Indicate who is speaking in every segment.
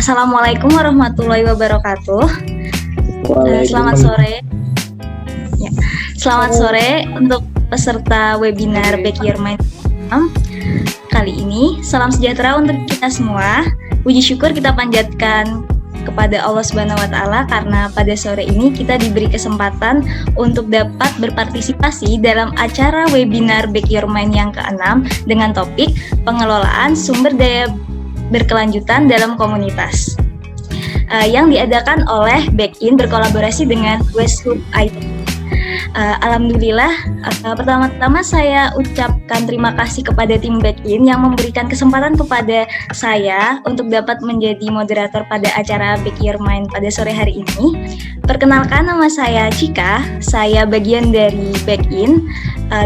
Speaker 1: Assalamualaikum warahmatullahi wabarakatuh. Selamat sore. Ya, selamat sore untuk peserta webinar Back Your Mind. Kali ini, salam sejahtera untuk kita semua. Puji syukur kita panjatkan kepada Allah Subhanahu wa Ta'ala karena pada sore ini kita diberi kesempatan untuk dapat berpartisipasi dalam acara webinar Back Your Mind yang ke-6 dengan topik pengelolaan sumber daya berkelanjutan dalam komunitas yang diadakan oleh Back-in berkolaborasi dengan Westhub IT. Alhamdulillah, pertama-tama saya ucapkan terima kasih kepada tim Back-in yang memberikan kesempatan kepada saya untuk dapat menjadi moderator pada acara Back Your Mind pada sore hari ini. Perkenalkan, nama saya Cika, saya bagian dari Back-in,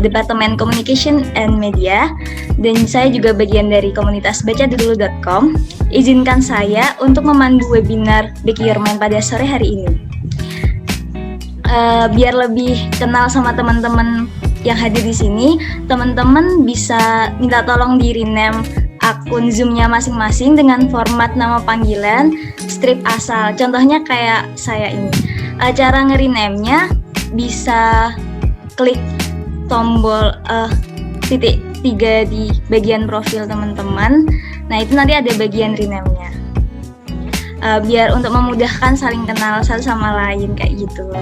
Speaker 1: Departemen Communication and Media, dan saya juga bagian dari komunitas bacadulu.com. Izinkan saya untuk memandu webinar Back Your Mind pada sore hari ini. Biar lebih kenal sama teman-teman yang hadir di sini, teman-teman bisa minta tolong di rename akun Zoom-nya masing-masing dengan format nama panggilan strip asal. Contohnya kayak saya ini. Cara nge-rename-nya bisa klik tombol titik 3 di bagian profil teman-teman. Nah, itu nanti ada bagian rename-nya. Biar untuk memudahkan saling kenal satu sama lain kayak gitu.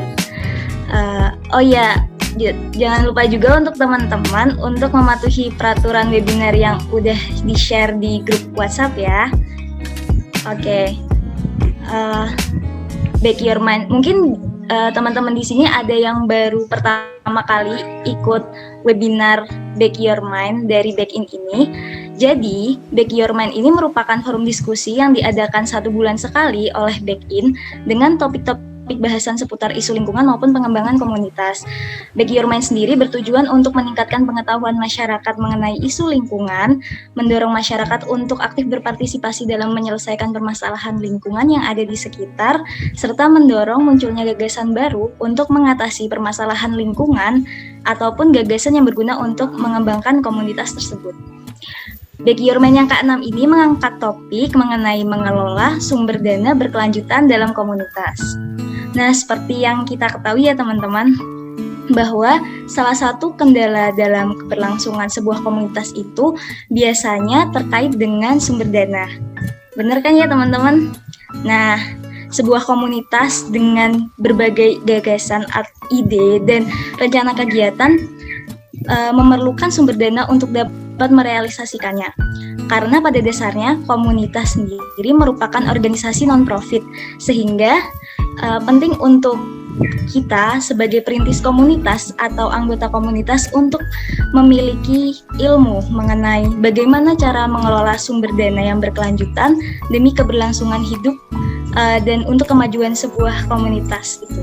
Speaker 1: Oh ya, jangan lupa juga untuk teman-teman untuk mematuhi peraturan webinar yang udah di-share di grup WhatsApp ya. Oke. Back Your Mind. Mungkin teman-teman di sini ada yang baru pertama kali ikut webinar Back Your Mind dari Back-in ini. Jadi, Back Your Mind ini merupakan forum diskusi yang diadakan 1 bulan sekali oleh Back-in dengan topik-topik bahasan seputar isu lingkungan maupun pengembangan komunitas. Back Your Mind sendiri bertujuan untuk meningkatkan pengetahuan masyarakat mengenai isu lingkungan, mendorong masyarakat untuk aktif berpartisipasi dalam menyelesaikan permasalahan lingkungan yang ada di sekitar, serta mendorong munculnya gagasan baru untuk mengatasi permasalahan lingkungan ataupun gagasan yang berguna untuk mengembangkan komunitas tersebut. Back Your Mind yang ke-6 ini mengangkat topik mengenai mengelola sumber dana berkelanjutan dalam komunitas. Nah, seperti yang kita ketahui ya teman-teman, bahwa salah satu kendala dalam keberlangsungan sebuah komunitas itu biasanya terkait dengan sumber dana. Benar kan ya teman-teman? Nah, sebuah komunitas dengan berbagai gagasan, ide, dan rencana kegiatan memerlukan sumber dana untuk dapat merealisasikannya. Karena pada dasarnya komunitas sendiri merupakan organisasi non-profit, sehingga penting untuk kita sebagai perintis komunitas atau anggota komunitas untuk memiliki ilmu mengenai bagaimana cara mengelola sumber dana yang berkelanjutan demi keberlangsungan hidup dan untuk kemajuan sebuah komunitas itu.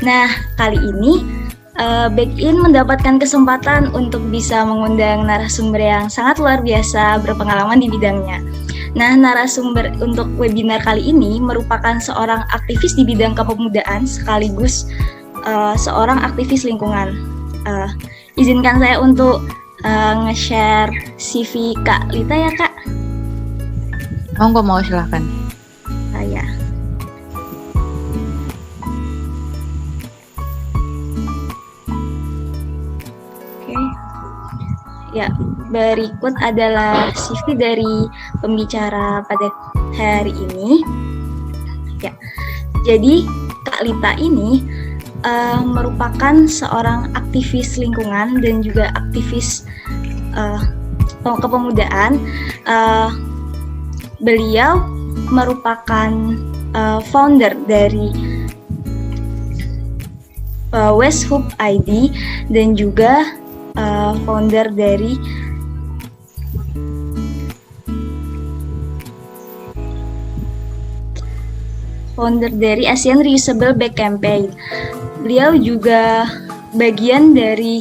Speaker 1: Nah, kali ini Back-in mendapatkan kesempatan untuk bisa mengundang narasumber yang sangat luar biasa berpengalaman di bidangnya. Nah, narasumber untuk webinar kali ini merupakan seorang aktivis di bidang kepemudaan sekaligus seorang aktivis lingkungan. Izinkan saya untuk nge-share CV Kak Lita ya, Kak.
Speaker 2: Mau silahkan.
Speaker 1: Ya. Ya, berikut adalah CV dari pembicara pada hari ini. Ya, jadi Kak Lita ini merupakan seorang aktivis lingkungan dan juga aktivis kepemudaan. Beliau merupakan founder dari Westhub ID dan juga founder dari Asian Reusable Bag Campaign. Beliau juga bagian dari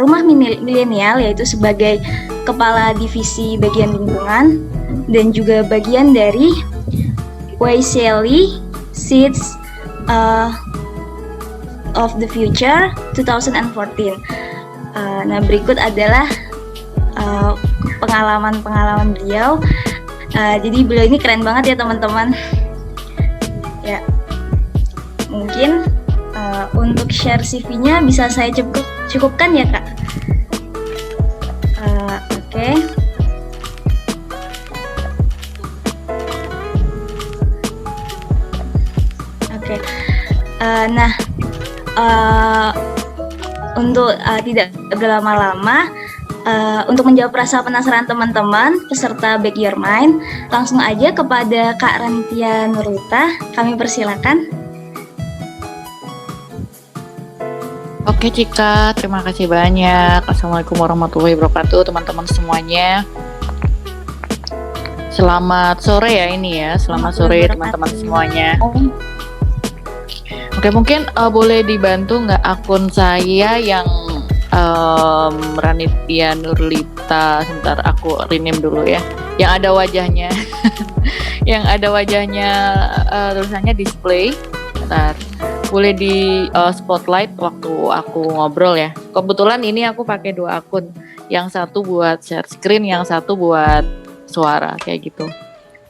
Speaker 1: Rumah Milenial, yaitu sebagai kepala divisi bagian lingkungan, dan juga bagian dari Waiseli Seeds of the Future 2014. Nah, berikut adalah pengalaman-pengalaman beliau. Jadi beliau ini keren banget ya teman-teman. Ya, mungkin untuk share CV-nya bisa saya cukupkan ya Kak. Oke. Oke. Nah, untuk tidak berlama-lama, untuk menjawab rasa penasaran teman-teman peserta Back Your Mind, langsung aja kepada Kak Ranitia Nurlita, kami persilakan.
Speaker 2: Oke Cika, terima kasih banyak. Assalamualaikum warahmatullahi wabarakatuh teman-teman semuanya. Selamat sore ya ini ya, selamat sore teman-teman semuanya. Oke, mungkin boleh dibantu nggak akun saya yang Ranitia Nurlita, sebentar aku rename dulu ya, yang ada wajahnya yang ada wajahnya tulisannya display. Bentar, boleh di spotlight waktu aku ngobrol ya. Kebetulan ini aku pakai 2 akun, yang satu buat share screen, yang satu buat suara kayak gitu.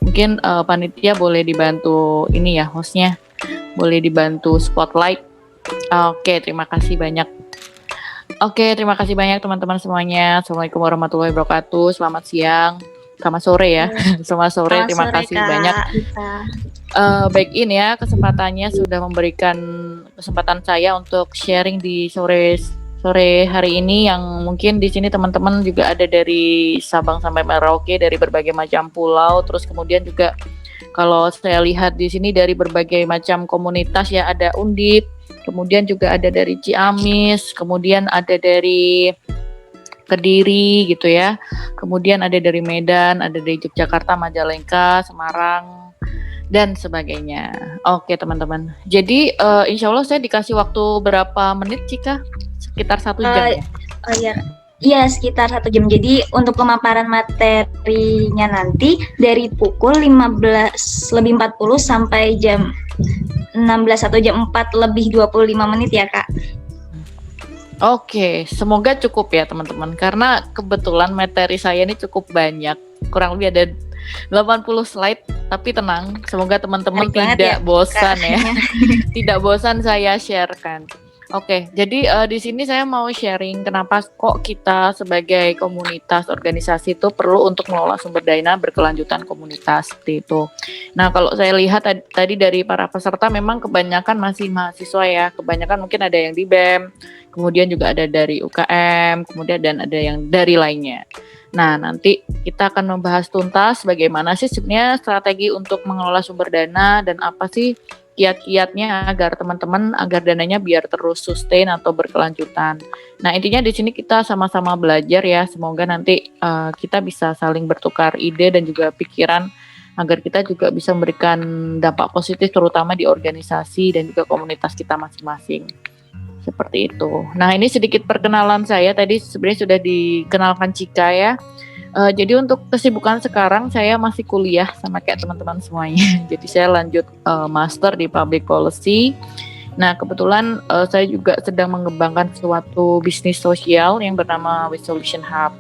Speaker 2: Mungkin panitia boleh dibantu ini ya, hostnya boleh dibantu spotlight. Oke, terima kasih banyak. Oke, terima kasih banyak teman-teman semuanya. Assalamualaikum warahmatullahi wabarakatuh. Selamat siang, selamat sore ya. Selamat sore, terima kasih Kak, banyak. Baik ini ya, kesempatannya sudah memberikan kesempatan saya untuk sharing di sore hari ini, yang mungkin di sini teman-teman juga ada dari Sabang sampai Merauke, dari berbagai macam pulau, terus kemudian juga kalau saya lihat di sini dari berbagai macam komunitas ya, ada Undip, kemudian juga ada dari Ciamis, kemudian ada dari Kediri gitu ya, kemudian ada dari Medan, ada dari Yogyakarta, Majalengka, Semarang, dan sebagainya. Oke teman-teman, jadi insya Allah saya dikasih waktu berapa menit Cika? Sekitar 1 jam ya?
Speaker 1: Oh iya. Iya, sekitar 1 jam. Jadi untuk pemaparan materinya nanti dari pukul 15.40 sampai jam 16 atau jam 4:25 ya Kak.
Speaker 2: Oke, semoga cukup ya teman-teman, karena kebetulan materi saya ini cukup banyak, kurang lebih ada 80 slide, tapi tenang, semoga teman-teman tidak bosan ya. Tidak bosan saya sharekan. Oke, jadi di sini saya mau sharing kenapa kok kita sebagai komunitas organisasi itu perlu untuk mengelola sumber daya berkelanjutan komunitas, seperti itu. Nah, kalau saya lihat tadi dari para peserta memang kebanyakan masih mahasiswa ya, kebanyakan mungkin ada yang di BEM, kemudian juga ada dari UKM, kemudian dan ada yang dari lainnya. Nah, nanti kita akan membahas tuntas bagaimana sih sebenarnya strategi untuk mengelola sumber dana dan apa sih kiat-kiatnya agar teman-teman, agar dananya biar terus sustain atau berkelanjutan. Nah, intinya di sini kita sama-sama belajar ya. Semoga nanti kita bisa saling bertukar ide dan juga pikiran agar kita juga bisa memberikan dampak positif terutama di organisasi dan juga komunitas kita masing-masing. Seperti itu. Nah, ini sedikit perkenalan saya. Tadi sebenarnya sudah dikenalkan Cika ya. Jadi untuk kesibukan sekarang saya masih kuliah sama kayak teman-teman semuanya. Jadi saya lanjut master di Public Policy. Nah, kebetulan saya juga sedang mengembangkan suatu bisnis sosial yang bernama With Solution Hub.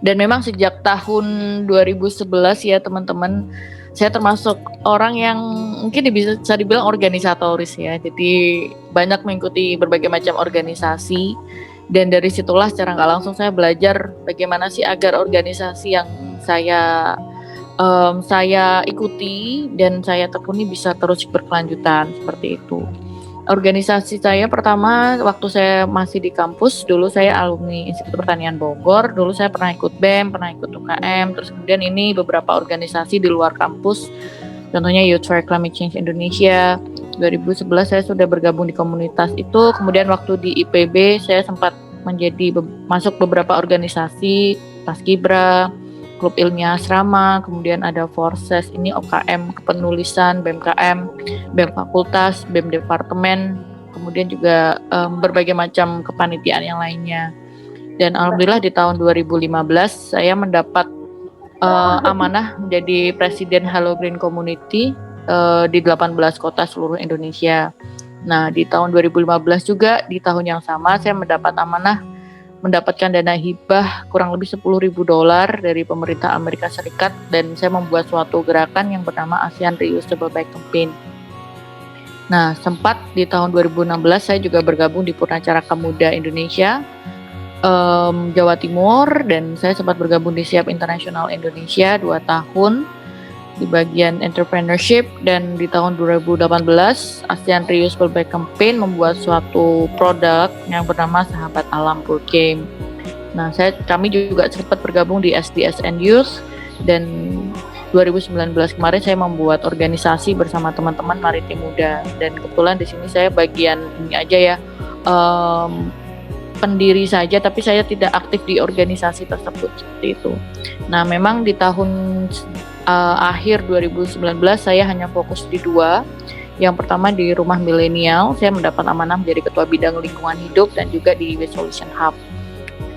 Speaker 2: Dan memang sejak tahun 2011 ya teman-teman, saya termasuk orang yang mungkin bisa dibilang organisatoris ya. Jadi banyak mengikuti berbagai macam organisasi. Dan dari situlah secara nggak langsung saya belajar bagaimana sih agar organisasi yang saya ikuti dan saya tekuni bisa terus berkelanjutan, seperti itu. Organisasi saya pertama waktu saya masih di kampus, dulu saya alumni Institut Pertanian Bogor, dulu saya pernah ikut BEM, pernah ikut UKM, terus kemudian ini beberapa organisasi di luar kampus, contohnya Youth for Climate Change Indonesia. 2011 saya sudah bergabung di komunitas itu, kemudian waktu di IPB saya sempat masuk beberapa organisasi, Paskibra, Klub Ilmiah Asrama, kemudian ada Forces, ini OKM kepenulisan, BMKM, BEM Fakultas, BEM Departemen, kemudian juga berbagai macam kepanitiaan yang lainnya. Dan alhamdulillah di tahun 2015 saya mendapat amanah menjadi Presiden Hello Green Community di 18 kota seluruh Indonesia. Nah, di tahun 2015 juga, di tahun yang sama saya mendapat amanah mendapatkan dana hibah kurang lebih $10.000 dari pemerintah Amerika Serikat, dan saya membuat suatu gerakan yang bernama ASEAN Reusable Bag Campaign. Nah, sempat di tahun 2016 saya juga bergabung di Purnacaraka Muda Indonesia Jawa Timur, dan saya sempat bergabung di SIAP Internasional Indonesia 2 tahun di bagian entrepreneurship, dan di tahun 2018 ASEAN Reusable Bag Campaign membuat suatu produk yang bernama Sahabat Alam Board Game. Nah, kami juga sempat bergabung di SDSN Youth, dan 2019 kemarin saya membuat organisasi bersama teman-teman Maritim Muda, dan kebetulan di sini saya bagian ini aja ya, pendiri saja, tapi saya tidak aktif di organisasi tersebut seperti itu. Nah, memang di tahun akhir 2019 saya hanya fokus di 2. Yang pertama di Rumah Milenial, saya mendapat amanah menjadi ketua bidang lingkungan hidup, dan juga di Waste Solution Hub.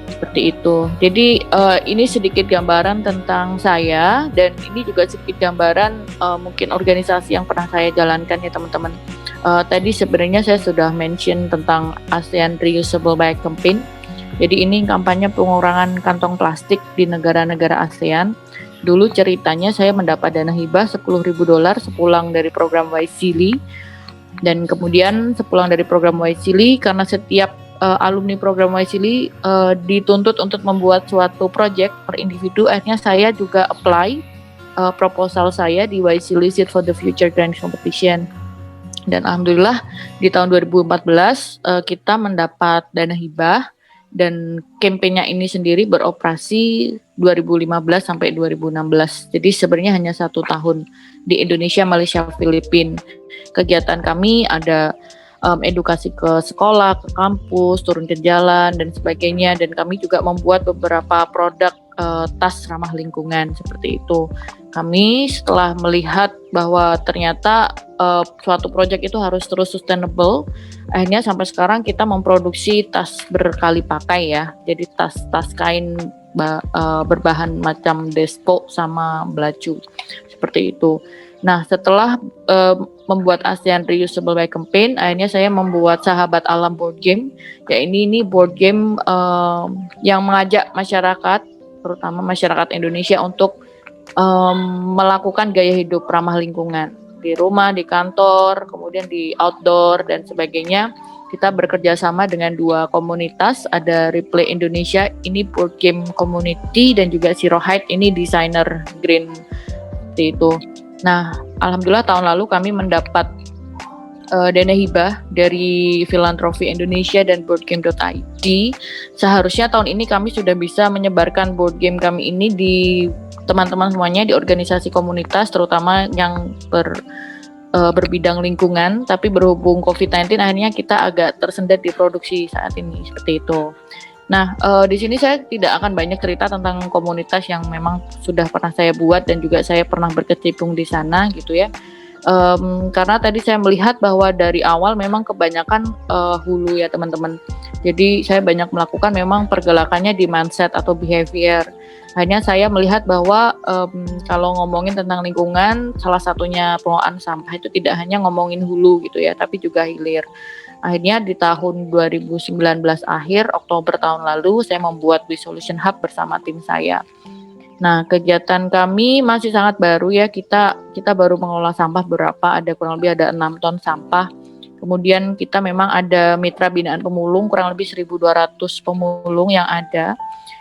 Speaker 2: Seperti itu. Jadi ini sedikit gambaran tentang saya, dan ini juga sedikit gambaran mungkin organisasi yang pernah saya jalankan ya teman-teman. Tadi sebenarnya saya sudah mention tentang ASEAN Reusable Bag Campaign. Jadi ini kampanye pengurangan kantong plastik di negara-negara ASEAN. Dulu ceritanya saya mendapat dana hibah $10.000 sepulang dari program Waisili, dan kemudian sepulang dari program Waisili, karena setiap alumni program Waisili dituntut untuk membuat suatu project per individu, akhirnya saya juga apply proposal saya di Waisili Seed for the Future Grand Competition, dan alhamdulillah di tahun 2014 kita mendapat dana hibah, dan kampanye ini sendiri beroperasi 2015 sampai 2016. Jadi sebenarnya hanya 1 tahun di Indonesia, Malaysia, Filipina. Kegiatan kami ada edukasi ke sekolah, ke kampus, turun ke jalan dan sebagainya, dan kami juga membuat beberapa produk tas ramah lingkungan seperti itu. Kami setelah melihat bahwa ternyata suatu proyek itu harus terus sustainable, akhirnya sampai sekarang kita memproduksi tas berkali pakai ya. Jadi tas kain berbahan macam despo sama belacu seperti itu. Nah, setelah membuat ASEAN Reusable Bag Campaign, akhirnya saya membuat Sahabat Alam Board Game. Ya, ini board game yang mengajak masyarakat, terutama masyarakat Indonesia, untuk melakukan gaya hidup ramah lingkungan di rumah, di kantor, kemudian di outdoor dan sebagainya. Kita bekerja sama dengan 2 komunitas, ada Replay Indonesia, ini board game community, dan juga Zero Height, ini desainer green seperti itu. Nah, alhamdulillah tahun lalu kami mendapat dana hibah dari Filantropi Indonesia dan boardgame.id. Seharusnya tahun ini kami sudah bisa menyebarkan board game kami ini di teman-teman semuanya, di organisasi komunitas, terutama yang berbidang lingkungan, tapi berhubung COVID-19 akhirnya kita agak tersendat di produksi saat ini seperti itu. Nah, di sini saya tidak akan banyak cerita tentang komunitas yang memang sudah pernah saya buat dan juga saya pernah berkecimpung di sana gitu ya. Karena tadi saya melihat bahwa dari awal memang kebanyakan hulu ya teman-teman. Jadi saya banyak melakukan memang pergelakannya di mindset atau behavior. Hanya saya melihat bahwa kalau ngomongin tentang lingkungan, salah satunya pengelolaan sampah itu tidak hanya ngomongin hulu gitu ya, tapi juga hilir. Akhirnya di tahun 2019 akhir, Oktober tahun lalu, saya membuat Waste Solution Hub bersama tim saya. Nah, kegiatan kami masih sangat baru ya, kita baru mengelola sampah ada kurang lebih 6 ton sampah. Kemudian kita memang ada mitra binaan pemulung, kurang lebih 1.200 pemulung yang ada.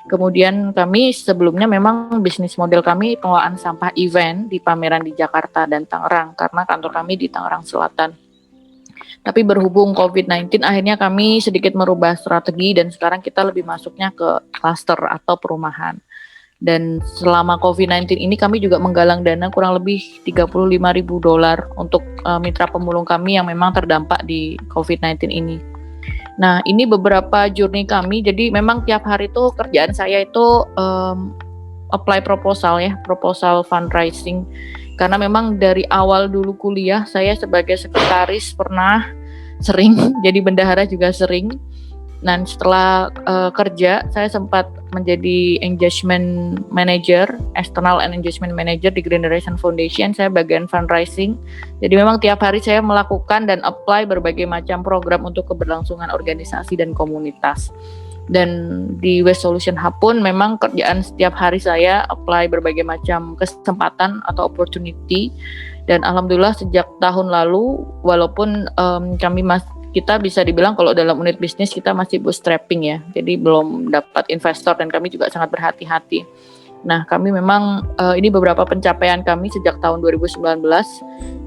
Speaker 2: Kemudian kami sebelumnya memang bisnis model kami pengelolaan sampah event di pameran di Jakarta dan Tangerang, karena kantor kami di Tangerang Selatan. Tapi berhubung COVID-19 akhirnya kami sedikit merubah strategi dan sekarang kita lebih masuknya ke klaster atau perumahan. Dan selama COVID-19 ini kami juga menggalang dana kurang lebih $35.000 untuk mitra pemulung kami yang memang terdampak di COVID-19 ini. Nah, ini beberapa journey kami, jadi memang tiap hari itu kerjaan saya itu apply proposal ya, proposal fundraising. Karena memang dari awal dulu kuliah saya sebagai sekretaris pernah sering, jadi bendahara juga sering. Dan setelah kerja saya sempat menjadi engagement manager, external and engagement manager di Green Generation Foundation. Saya bagian fundraising. Jadi memang tiap hari saya melakukan dan apply berbagai macam program untuk keberlangsungan organisasi dan komunitas. Dan di Waste Solution Hub pun memang kerjaan setiap hari saya apply berbagai macam kesempatan atau opportunity. Dan alhamdulillah sejak tahun lalu, walaupun kita bisa dibilang kalau dalam unit bisnis kita masih bootstrapping ya, jadi belum dapat investor dan kami juga sangat berhati-hati. Nah, kami memang ini beberapa pencapaian kami sejak tahun 2019.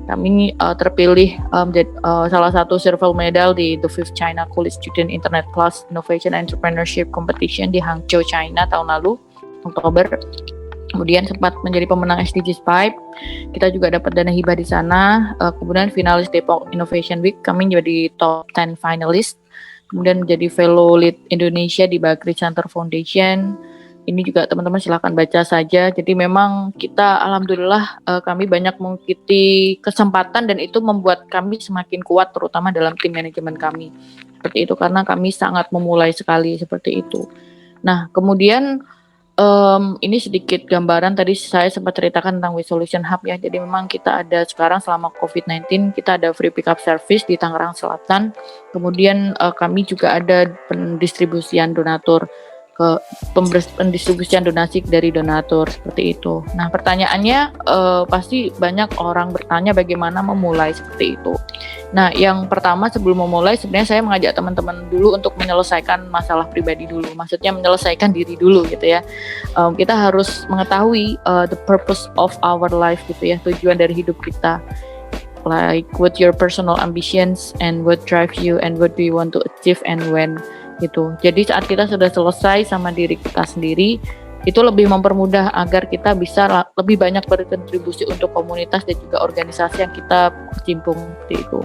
Speaker 2: Kami terpilih menjadi salah satu silver medal di The Fifth China College Student Internet Plus Innovation Entrepreneurship Competition di Hangzhou, China tahun lalu, Oktober. Kemudian sempat menjadi pemenang SDGs 5. Kita juga dapat dana hibah di sana. Kemudian finalis Depok Innovation Week, kami menjadi top 10 finalist. Kemudian menjadi fellow lead Indonesia di Bagri Center Foundation. Ini juga teman-teman silakan baca saja. Jadi memang kita alhamdulillah kami banyak mengikuti kesempatan dan itu membuat kami semakin kuat terutama dalam tim manajemen kami. Seperti itu karena kami sangat memulai sekali seperti itu. Nah, kemudian ini sedikit gambaran tadi saya sempat ceritakan tentang Waste Solution Hub ya. Jadi memang kita ada sekarang selama COVID-19 kita ada free pickup service di Tangerang Selatan. Kemudian kami juga ada pendistribusian pendistribusian donasi dari donatur seperti itu. Nah, pertanyaannya pasti banyak orang bertanya bagaimana memulai seperti itu. Nah, yang pertama sebelum memulai sebenarnya saya mengajak teman-teman dulu untuk menyelesaikan masalah pribadi dulu. Maksudnya menyelesaikan diri dulu gitu ya. Kita harus mengetahui the purpose of our life gitu ya, tujuan dari hidup kita. Like what your personal ambitions and what drive you and what do you want to achieve and when gitu. Jadi saat kita sudah selesai sama diri kita sendiri, itu lebih mempermudah agar kita bisa lebih banyak berkontribusi untuk komunitas dan juga organisasi yang kita kecimpung seperti itu.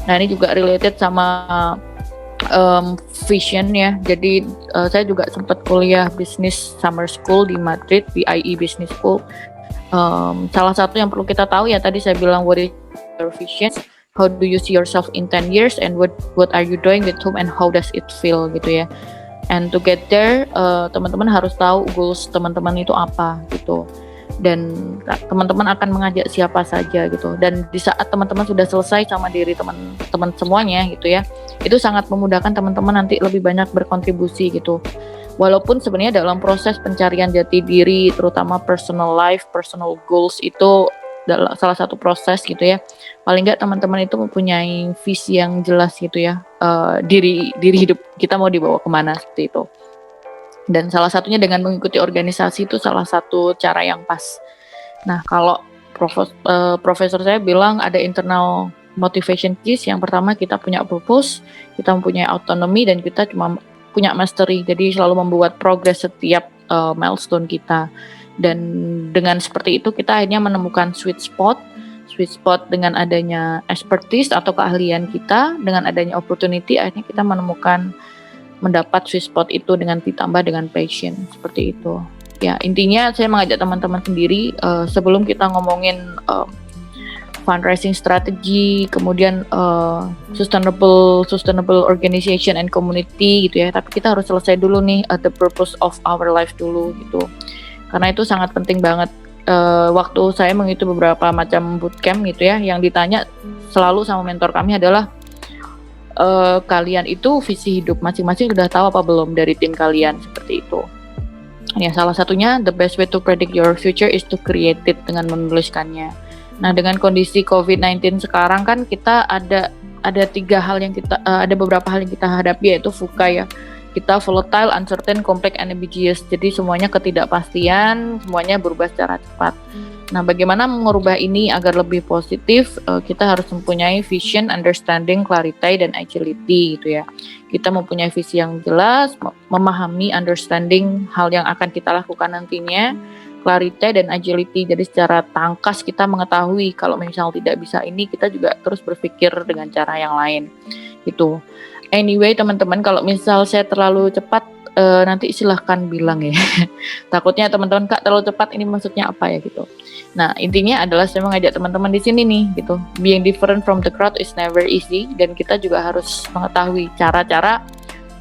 Speaker 2: Nah, ini juga related sama vision ya. Jadi saya juga sempat kuliah business summer school di Madrid, di IE Business School. Salah satu yang perlu kita tahu ya tadi saya bilang what is your vision, how do you see yourself in 10 years and what are you doing with whom and how does it feel gitu ya. And to get there teman-teman harus tahu goals teman-teman itu apa gitu. Dan teman-teman akan mengajak siapa saja gitu. Dan di saat teman-teman sudah selesai sama diri teman-teman semuanya gitu ya, itu sangat memudahkan teman-teman nanti lebih banyak berkontribusi gitu. Walaupun sebenarnya dalam proses pencarian jati diri, terutama personal life, personal goals itu salah satu proses gitu ya. Paling nggak teman-teman itu mempunyai visi yang jelas gitu ya, diri hidup kita mau dibawa kemana seperti itu. Dan salah satunya dengan mengikuti organisasi itu salah satu cara yang pas. Nah, kalau profesor saya bilang ada internal motivation keys. Yang pertama kita punya purpose, kita mempunyai autonomy dan kita cuma punya mastery. Jadi selalu membuat progress setiap milestone kita. Dan dengan seperti itu kita akhirnya menemukan sweet spot dengan adanya expertise atau keahlian kita, dengan adanya opportunity akhirnya kita mendapat sweet spot itu dengan ditambah dengan passion seperti itu. Ya, intinya saya mengajak teman-teman sendiri sebelum kita ngomongin fundraising strategy, kemudian sustainable organization and community gitu ya. Tapi kita harus selesai dulu nih the purpose of our life dulu gitu. Karena itu sangat penting banget. Waktu saya mengikuti beberapa macam bootcamp gitu ya, yang ditanya selalu sama mentor kami adalah kalian itu visi hidup masing-masing sudah tahu apa belum dari tim kalian seperti itu. Ya, salah satunya the best way to predict your future is to create it dengan menuliskannya. Nah, dengan kondisi COVID-19 sekarang kan kita ada beberapa hal yang kita hadapi yaitu VUCA ya. Kita volatile, uncertain, complex, and ambiguous. Jadi semuanya ketidakpastian, semuanya berubah secara cepat. Nah, bagaimana mengubah ini agar lebih positif? Kita harus mempunyai vision, understanding, clarity, dan agility gitu ya. Kita mempunyai visi yang jelas, memahami, understanding hal yang akan kita lakukan nantinya, clarity dan agility. Jadi secara tangkas kita mengetahui kalau misal tidak bisa ini, kita juga terus berpikir dengan cara yang lain gitu. Anyway teman-teman, kalau misal saya terlalu cepat nanti silahkan bilang ya. Takutnya teman-teman Kak terlalu cepat ini maksudnya apa ya gitu. Nah, intinya adalah saya mengajak teman-teman di sini nih gitu. Being different from the crowd is never easy, dan kita juga harus mengetahui cara-cara,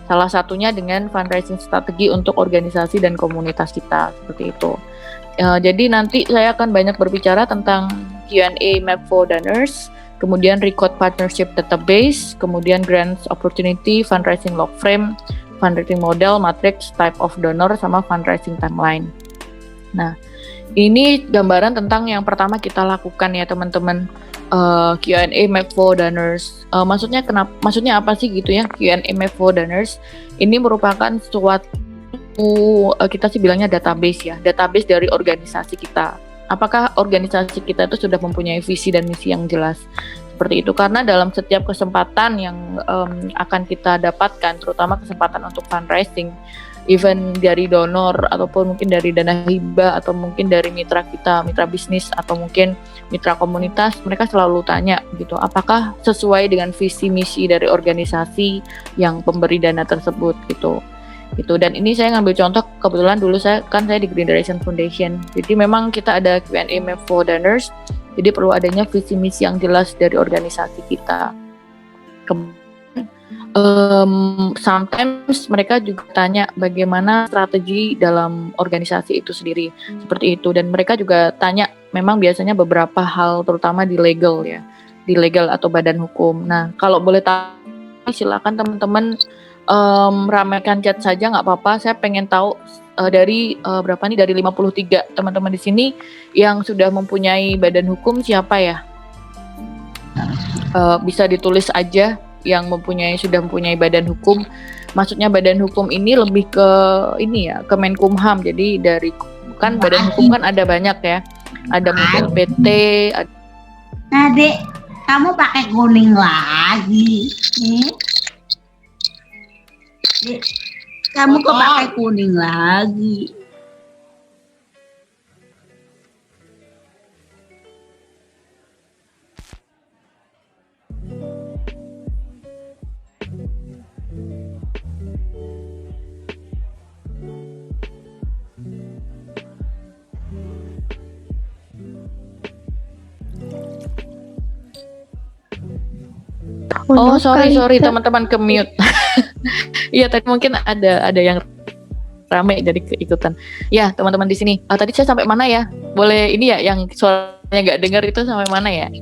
Speaker 2: salah satunya dengan fundraising strategi untuk organisasi dan komunitas kita seperti itu. Jadi nanti saya akan banyak berbicara tentang Q&A map for donors, kemudian record partnership database, kemudian grants opportunity, fundraising log frame, fundraising model, matrix, type of donor, sama fundraising timeline. Nah, ini gambaran tentang yang pertama kita lakukan ya teman-teman, Q&A map for donors. Maksudnya apa sih gitu ya Q&A map for donors? Ini merupakan suatu kita sih bilangnya database ya, database dari organisasi kita. Apakah organisasi kita itu sudah mempunyai visi dan misi yang jelas? Seperti itu, karena dalam setiap kesempatan yang akan kita dapatkan, terutama kesempatan untuk fundraising, even dari donor ataupun mungkin dari dana hibah atau mungkin dari mitra kita, mitra bisnis atau mungkin mitra komunitas, mereka selalu tanya gitu, apakah sesuai dengan visi misi dari organisasi yang pemberi dana tersebut gitu. Dan ini saya ngambil contoh, kebetulan dulu saya di Green Direction Foundation, jadi memang kita ada Q&A map for donors, jadi perlu adanya visi misi yang jelas dari organisasi kita. Sometimes mereka juga tanya bagaimana strategi dalam organisasi itu sendiri, seperti itu, dan mereka juga tanya memang biasanya beberapa hal, terutama di legal ya, di legal atau badan hukum. Nah, kalau boleh tahu silakan teman-teman ramaikan chat saja, nggak apa-apa. Saya pengen tahu dari berapa nih, dari 53 teman-teman di sini yang sudah mempunyai badan hukum siapa ya? Bisa ditulis aja yang sudah mempunyai badan hukum. Maksudnya badan hukum ini lebih ke ini ya, ke Menkumham. Jadi dari kan badan hukum kan ada banyak ya. Ada model PT.
Speaker 3: Nah, Dek, kamu pakai kuning lagi. Kamu kok pakai kuning lagi?
Speaker 2: Oh, sorry teman-teman, ke mute. Iya, tadi mungkin ada yang ramai jadi keikutan. Ya, teman-teman di sini. Tadi saya sampai mana ya? Boleh ini ya, yang suaranya nggak dengar itu sampai mana ya?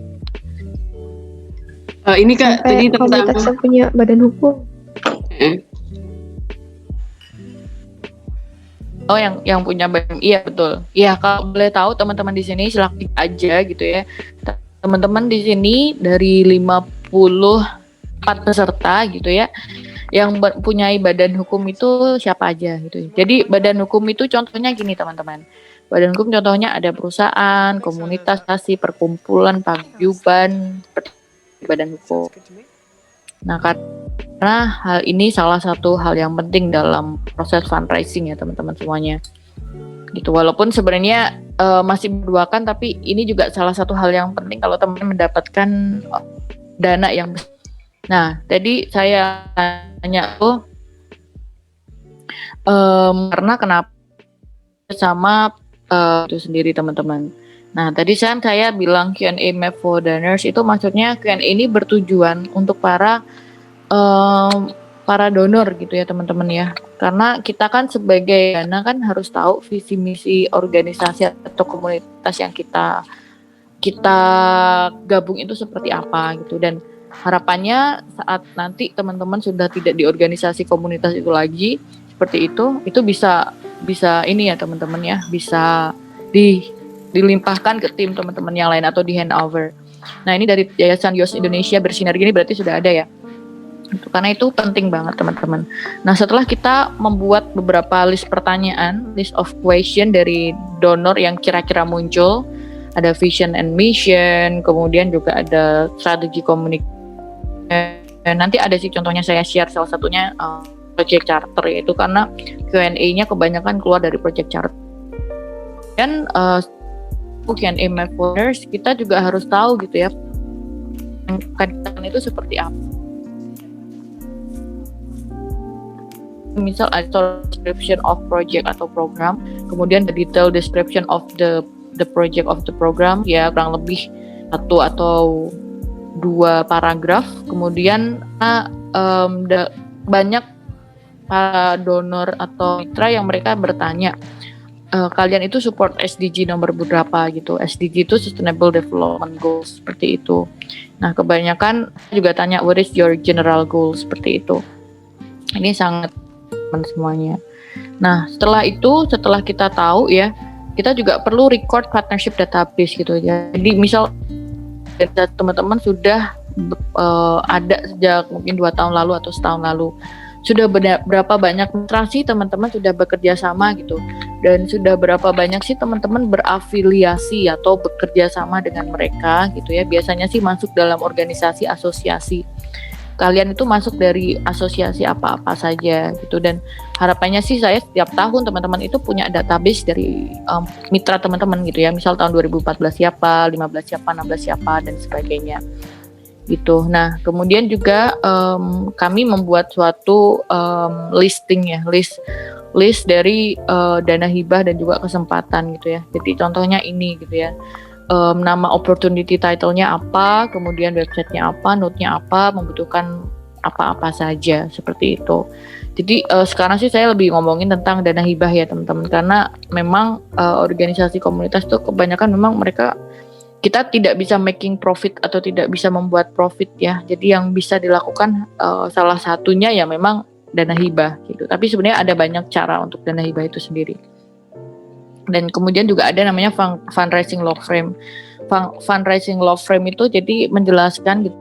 Speaker 4: Ini Kak,
Speaker 5: sampai
Speaker 4: tadi tentang
Speaker 5: komunitas yang punya badan hukum.
Speaker 2: Oh, yang punya badan, iya betul. Iya, kalau boleh tahu teman-teman di sini silakan aja gitu ya. Teman-teman di sini dari 54 peserta gitu ya, yang mempunyai badan hukum itu siapa aja gitu. Jadi badan hukum itu contohnya gini teman-teman. Badan hukum contohnya ada perusahaan, komunitas, perkumpulan, paguyuban, seperti badan hukum. Nah, karena hal ini salah satu hal yang penting dalam proses fundraising ya teman-teman semuanya. Gitu, walaupun sebenarnya masih berduakan, tapi ini juga salah satu hal yang penting kalau teman-teman mendapatkan dana yang besar. Nah, tadi saya tanya karena kenapa sama itu sendiri teman-teman. Nah, tadi saya bilang Q&A map for donors itu maksudnya Q&A ini bertujuan untuk para donor gitu ya teman-teman ya. Karena kita kan sebagai dana kan harus tahu visi misi organisasi atau komunitas yang kita gabung itu seperti apa gitu, dan harapannya saat nanti teman-teman sudah tidak di organisasi komunitas itu lagi seperti itu bisa ini ya teman-teman ya, bisa dilimpahkan ke tim teman-teman yang lain atau di handover. Nah, ini dari Yayasan Yos Indonesia Bersinergi ini berarti sudah ada ya. Karena itu penting banget teman-teman. Nah, setelah kita membuat beberapa list pertanyaan, list of question dari donor yang kira-kira muncul, ada vision and mission, kemudian juga ada strategi komunikasi. Nanti ada sih contohnya, saya share salah satunya project charter, yaitu karena Q&A-nya kebanyakan keluar dari project charter. Dan Q&A map folders kita juga harus tahu gitu ya, kandidat itu seperti apa. Misal ada description of project atau program, kemudian the detail description of the project of the program, ya kurang lebih 1 atau 2 paragraf. Kemudian banyak para donor atau mitra yang mereka bertanya, kalian itu support SDG nomor berapa gitu. SDG itu Sustainable Development Goals, seperti itu. Nah, kebanyakan juga tanya what is your general goal, seperti itu. Ini sangat teman-teman semuanya. Nah, setelah kita tahu ya, kita juga perlu record partnership database gitu ya. Jadi misal teman-teman sudah ada sejak mungkin 2 tahun lalu atau setahun lalu, sudah berapa banyak mitra sih teman-teman sudah bekerja sama gitu, dan sudah berapa banyak sih teman-teman berafiliasi atau bekerja sama dengan mereka gitu ya. Biasanya sih masuk dalam organisasi asosiasi. Kalian itu masuk dari asosiasi apa-apa saja gitu, dan harapannya sih saya setiap tahun teman-teman itu punya database dari mitra teman-teman gitu ya. Misal tahun 2014 siapa, 15 siapa, 16 siapa dan sebagainya gitu. Nah, kemudian juga kami membuat suatu listing ya, list dari dana hibah dan juga kesempatan gitu ya. Jadi contohnya ini gitu ya. Nama opportunity title-nya apa, kemudian website-nya apa, note-nya apa, membutuhkan apa-apa saja, seperti itu. Jadi sekarang sih saya lebih ngomongin tentang dana hibah ya teman-teman, karena memang organisasi komunitas tuh kebanyakan memang kita tidak bisa making profit atau tidak bisa membuat profit ya. Jadi yang bisa dilakukan salah satunya ya memang dana hibah gitu. Tapi sebenarnya ada banyak cara untuk dana hibah itu sendiri. Dan kemudian juga ada namanya fundraising law frame. Fundraising law frame itu jadi menjelaskan gitu,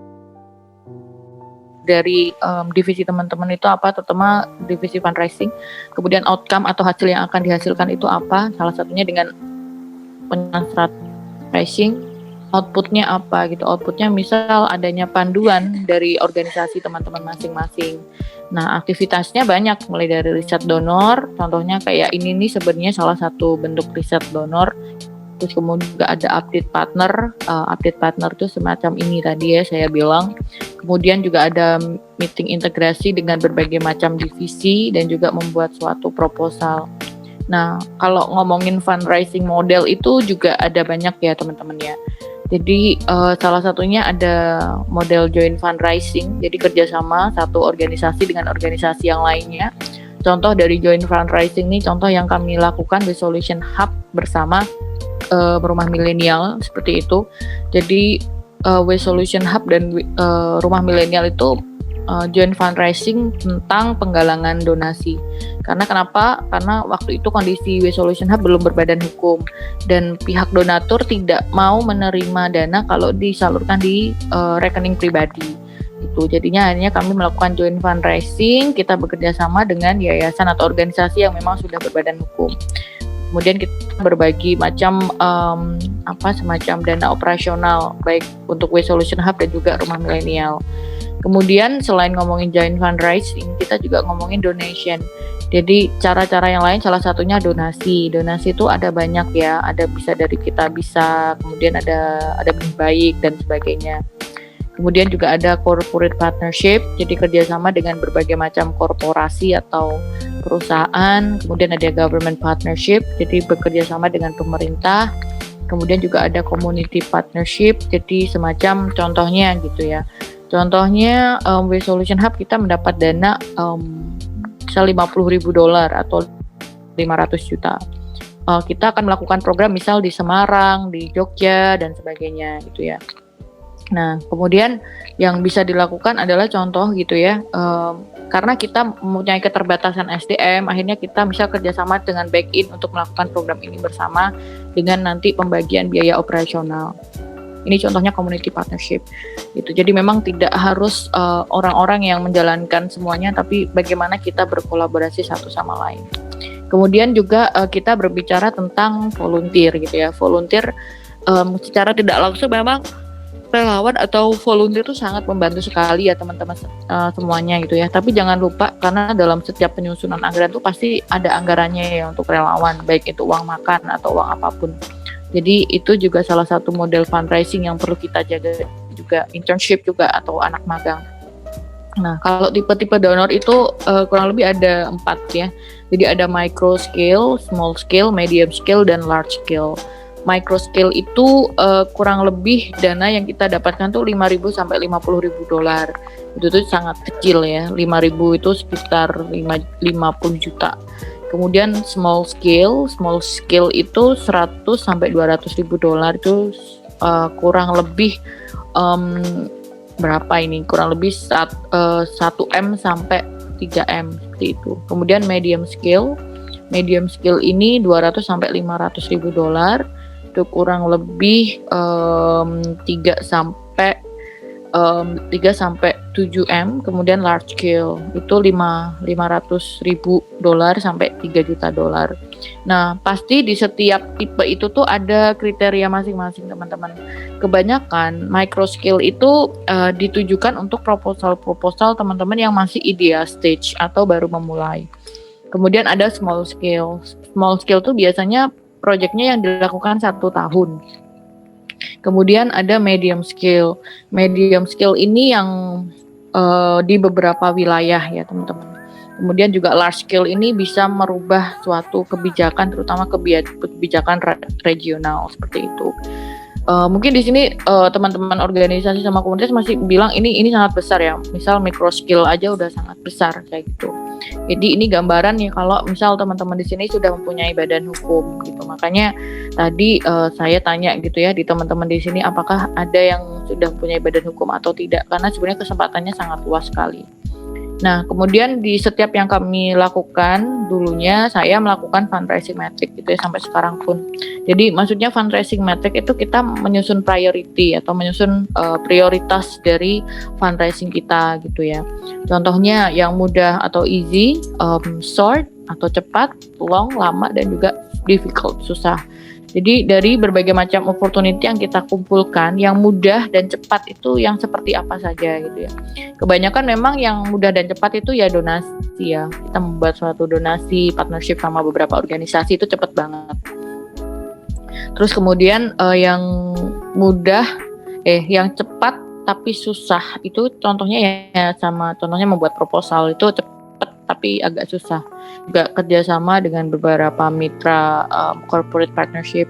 Speaker 2: dari divisi teman-teman itu apa, terutama divisi fundraising. Kemudian outcome atau hasil yang akan dihasilkan itu apa. Salah satunya dengan fundraising, outputnya apa gitu. Outputnya misal adanya panduan dari organisasi teman-teman masing-masing. Nah, aktivitasnya banyak, mulai dari riset donor, contohnya kayak ini nih sebenarnya salah satu bentuk riset donor. Terus kemudian juga ada update partner itu semacam ini tadi ya saya bilang. Kemudian juga ada meeting integrasi dengan berbagai macam divisi dan juga membuat suatu proposal. Nah, kalau ngomongin fundraising model itu juga ada banyak ya teman-teman ya. Jadi salah satunya ada model joint fundraising, jadi kerjasama satu organisasi dengan organisasi yang lainnya. Contoh dari joint fundraising ini, contoh yang kami lakukan di Solution Hub bersama Rumah Milenial seperti itu. Jadi Solution Hub dan Rumah Milenial itu joint fundraising tentang penggalangan donasi. Karena kenapa? Karena waktu itu kondisi Solution Hub belum berbadan hukum dan pihak donatur tidak mau menerima dana kalau disalurkan di rekening pribadi. Itu jadinya akhirnya kami melakukan joint fundraising, kita bekerja sama dengan yayasan atau organisasi yang memang sudah berbadan hukum. Kemudian kita berbagi macam semacam dana operasional baik untuk Solution Hub dan juga Rumah Milenial. Kemudian selain ngomongin joint fundraising, kita juga ngomongin donation. Jadi cara-cara yang lain salah satunya donasi. Donasi itu ada banyak ya, ada bisa dari kita bisa, kemudian ada benih baik dan sebagainya. Kemudian juga ada corporate partnership, jadi kerjasama dengan berbagai macam korporasi atau perusahaan. Kemudian ada government partnership, jadi bekerja sama dengan pemerintah. Kemudian juga ada community partnership, jadi semacam contohnya gitu ya. Contohnya Solution Hub kita mendapat dana misal $50,000 atau 500 juta. Kita akan melakukan program misal di Semarang, di Jogja dan sebagainya gitu ya. Nah, kemudian yang bisa dilakukan adalah contoh gitu ya, karena kita mempunyai keterbatasan SDM, akhirnya kita bisa kerjasama dengan back-in untuk melakukan program ini bersama dengan nanti pembagian biaya operasional. Ini contohnya community partnership gitu. Jadi memang tidak harus orang-orang yang menjalankan semuanya, tapi bagaimana kita berkolaborasi satu sama lain. Kemudian juga kita berbicara tentang volunteer gitu ya. Volunteer secara tidak langsung memang relawan atau volunteer itu sangat membantu sekali ya teman-teman semuanya gitu ya. Tapi jangan lupa karena dalam setiap penyusunan anggaran itu pasti ada anggarannya ya untuk relawan, baik itu uang makan atau uang apapun. Jadi itu juga salah satu model fundraising yang perlu kita jaga, juga internship juga atau anak magang. Nah, kalau tipe-tipe donor itu kurang lebih ada 4 ya. Jadi ada micro scale, small scale, medium scale, dan large scale. Micro scale itu kurang lebih dana yang kita dapatkan tuh $5.000 sampai $50.000. Itu tuh sangat kecil ya. 5.000 itu sekitar 50 juta. Kemudian small scale itu 100 sampai $200.000 itu kurang lebih berapa ini? Kurang lebih 1 M sampai 3M seperti itu. Kemudian medium scale ini 200 sampai 500 ribu dolar, itu kurang lebih 3 sampai 7M. Kemudian large scale itu 500 ribu dolar sampai 3 juta dolar. Nah, pasti di setiap tipe itu tuh ada kriteria masing-masing, teman-teman. Kebanyakan micro scale itu ditujukan untuk proposal teman-teman yang masih idea stage atau baru memulai. Kemudian ada small scale. Small scale tuh biasanya proyeknya yang dilakukan 1 tahun. Kemudian ada medium scale. Medium scale ini yang di beberapa wilayah ya, teman-teman. Kemudian juga large scale ini bisa merubah suatu kebijakan, terutama kebijakan regional seperti itu. Mungkin di sini teman-teman organisasi sama komunitas masih bilang ini sangat besar ya. Misal micro scale aja udah sangat besar kayak gitu. Jadi ini gambaran ya kalau misal teman-teman di sini sudah mempunyai badan hukum gitu. Makanya tadi saya tanya gitu ya di teman-teman di sini apakah ada yang sudah mempunyai badan hukum atau tidak, karena sebenarnya kesempatannya sangat luas sekali. Nah, kemudian di setiap yang kami lakukan, dulunya saya melakukan fundraising metric gitu ya sampai sekarang pun. Jadi maksudnya fundraising metric itu kita menyusun priority atau menyusun prioritas dari fundraising kita gitu ya. Contohnya yang mudah atau easy, short atau cepat, long, lama, dan juga difficult, susah. Jadi dari berbagai macam opportunity yang kita kumpulkan, yang mudah dan cepat itu yang seperti apa saja gitu ya. Kebanyakan memang yang mudah dan cepat itu ya donasi ya. Kita membuat suatu donasi, partnership sama beberapa organisasi itu cepat banget. Terus kemudian yang yang cepat tapi susah itu contohnya ya sama contohnya membuat proposal itu cepat tapi agak susah. Juga kerjasama dengan beberapa mitra corporate partnership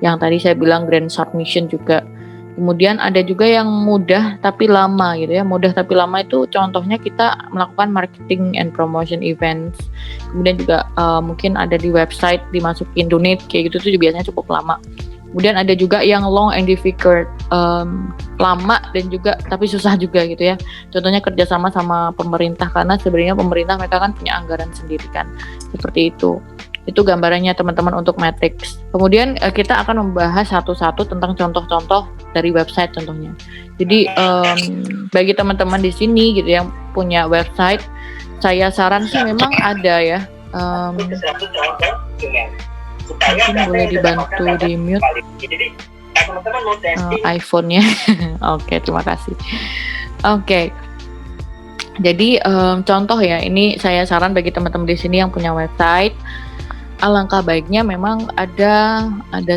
Speaker 2: yang tadi saya bilang grand submission juga. Kemudian ada juga yang mudah tapi lama gitu ya. Mudah tapi lama itu contohnya kita melakukan marketing and promotion events. Kemudian juga mungkin ada di website dimasukin donate kayak gitu tuh biasanya cukup lama. Kemudian ada juga yang long and difficult, lama dan juga tapi susah juga gitu ya. Contohnya kerjasama sama pemerintah, karena sebenarnya pemerintah mereka kan punya anggaran sendiri kan, seperti itu. Itu gambarannya teman-teman untuk matrix. Kemudian kita akan membahas satu-satu tentang contoh-contoh dari website contohnya. Jadi bagi teman-teman di sini gitu yang punya website, saya saran sih memang ada ya. Mungkin boleh dibantu di mute iPhone-nya. Oke, terima kasih. Oke. Jadi contoh ya, ini saya saran bagi teman-teman di sini yang punya website, alangkah baiknya memang ada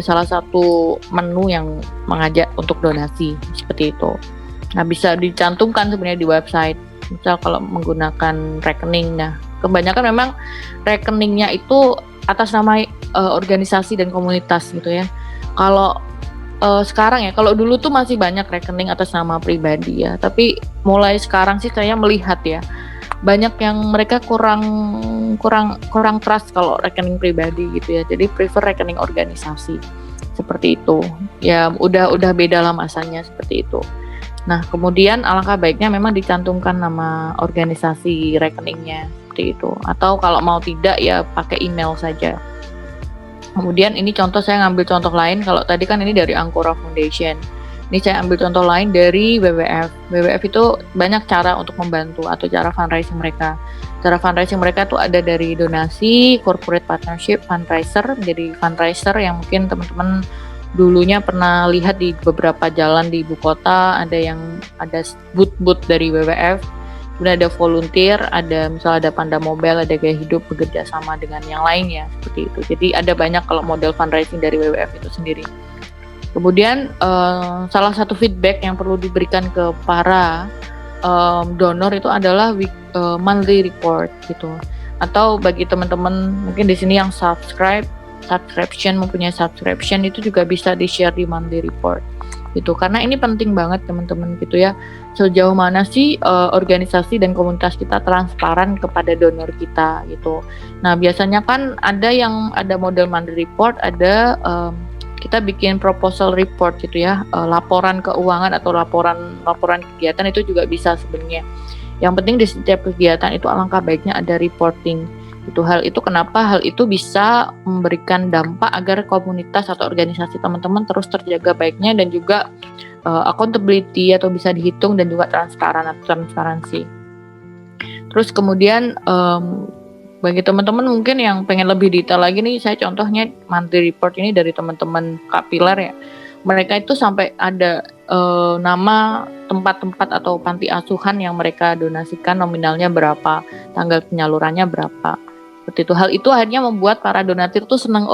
Speaker 2: salah satu menu yang mengajak untuk donasi seperti itu. Nah, bisa dicantumkan sebenarnya di website. Misal kalau menggunakan rekening, nah kebanyakan memang rekeningnya itu atas nama organisasi dan komunitas gitu ya. Kalau sekarang ya, kalau dulu tuh masih banyak rekening atas nama pribadi ya, tapi mulai sekarang sih saya melihat ya banyak yang mereka kurang trust kalau rekening pribadi gitu ya. Jadi prefer rekening organisasi seperti itu. Ya udah beda lah masanya seperti itu. Nah, kemudian alangkah baiknya memang dicantumkan nama organisasi rekeningnya seperti itu. Atau kalau mau tidak ya pakai email saja. Kemudian ini contoh, saya ngambil contoh lain. Kalau tadi kan ini dari Ancora Foundation. Ini saya ambil contoh lain dari WWF. WWF itu banyak cara untuk membantu atau cara fundraising mereka. Cara fundraising mereka tuh ada dari donasi, corporate partnership, fundraiser. Jadi fundraiser yang mungkin teman-teman dulunya pernah lihat di beberapa jalan di ibu kota, ada booth dari WWF. Kemudian ada volunteer, ada misalnya ada Panda Mobile, ada Gaya Hidup bekerja sama dengan yang lainnya seperti itu. Jadi ada banyak kalau model fundraising dari WWF itu sendiri. Kemudian salah satu feedback yang perlu diberikan ke para donor itu adalah monthly report gitu. Atau bagi teman-teman mungkin di sini yang mempunyai subscription itu juga bisa di-share di monthly report gitu. Karena ini penting banget teman-teman gitu ya. Sejauh mana sih organisasi dan komunitas kita transparan kepada donor kita gitu. Nah, biasanya kan ada model monthly report, ada kita bikin proposal report gitu ya, laporan keuangan atau laporan kegiatan itu juga bisa sebenarnya. Yang penting di setiap kegiatan itu alangkah baiknya ada reporting. Hal itu kenapa hal itu bisa memberikan dampak agar komunitas atau organisasi teman-teman terus terjaga baiknya dan juga accountability atau bisa dihitung dan juga transparansi. Terus kemudian bagi teman-teman mungkin yang pengen lebih detail lagi nih, saya contohnya monthly report ini dari teman-teman Kapilar ya. Mereka itu sampai ada nama tempat-tempat atau panti asuhan yang mereka donasikan, nominalnya berapa, tanggal penyalurannya berapa. Seperti itu. Hal itu akhirnya membuat para donatur tuh senang.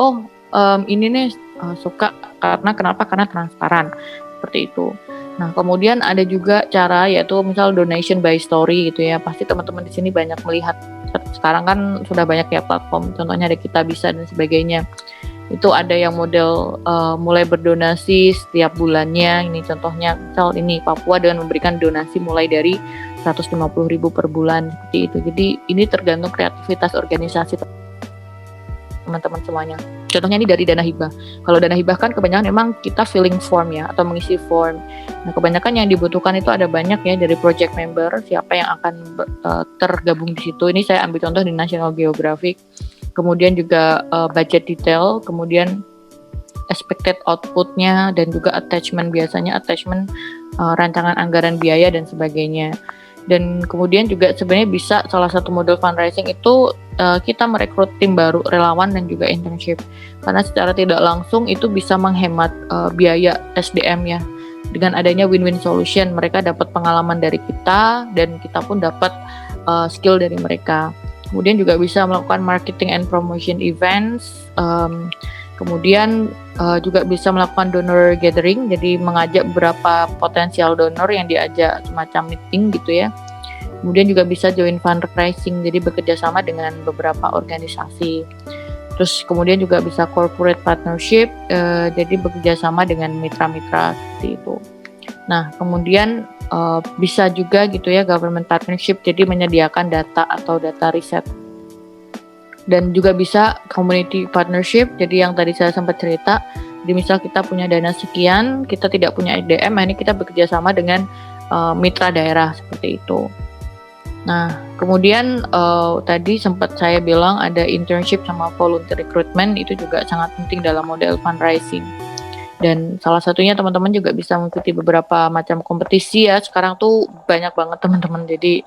Speaker 2: Ini nih suka kenapa? Karena transparan. Seperti itu. Nah, kemudian ada juga cara yaitu misal donation by story gitu ya. Pasti teman-teman di sini banyak melihat. Sekarang kan sudah banyak ya platform. Contohnya ada Kitabisa dan sebagainya. Itu ada yang model mulai berdonasi setiap bulannya. Ini contohnya misal ini Papua dengan memberikan donasi mulai dari 150.000 per bulan seperti itu. Jadi ini tergantung kreativitas organisasi teman-teman semuanya. Contohnya ini dari dana hibah. Kalau dana hibah kan kebanyakan memang kita filling form ya atau mengisi form. Nah, kebanyakan yang dibutuhkan itu ada banyak ya dari project member, siapa yang akan tergabung di situ. Ini saya ambil contoh di National Geographic. Kemudian juga budget detail, kemudian expected output-nya dan juga attachment, biasanya attachment rancangan anggaran biaya dan sebagainya. Dan kemudian juga sebenarnya bisa salah satu model fundraising itu kita merekrut tim baru, relawan dan juga internship. Karena secara tidak langsung itu bisa menghemat biaya SDM ya. Dengan adanya win-win solution, mereka dapat pengalaman dari kita dan kita pun dapat skill dari mereka. Kemudian juga bisa melakukan marketing and promotion events. Kemudian juga bisa melakukan donor gathering, jadi mengajak beberapa potensial donor yang diajak semacam meeting gitu ya. Kemudian juga bisa join fundraising, jadi bekerja sama dengan beberapa organisasi. Terus kemudian juga bisa corporate partnership, jadi bekerja sama dengan mitra-mitra seperti itu. Nah, kemudian bisa juga gitu ya government partnership, jadi menyediakan data atau data riset. Dan juga bisa community partnership, jadi yang tadi saya sempat cerita, jadi misal kita punya dana sekian, kita tidak punya SDM, ini kita bekerja sama dengan mitra daerah seperti itu. Nah, kemudian tadi sempat saya bilang ada internship sama volunteer recruitment, itu juga sangat penting dalam model fundraising. Dan salah satunya teman-teman juga bisa mengikuti beberapa macam kompetisi ya. Sekarang tuh banyak banget teman-teman. Jadi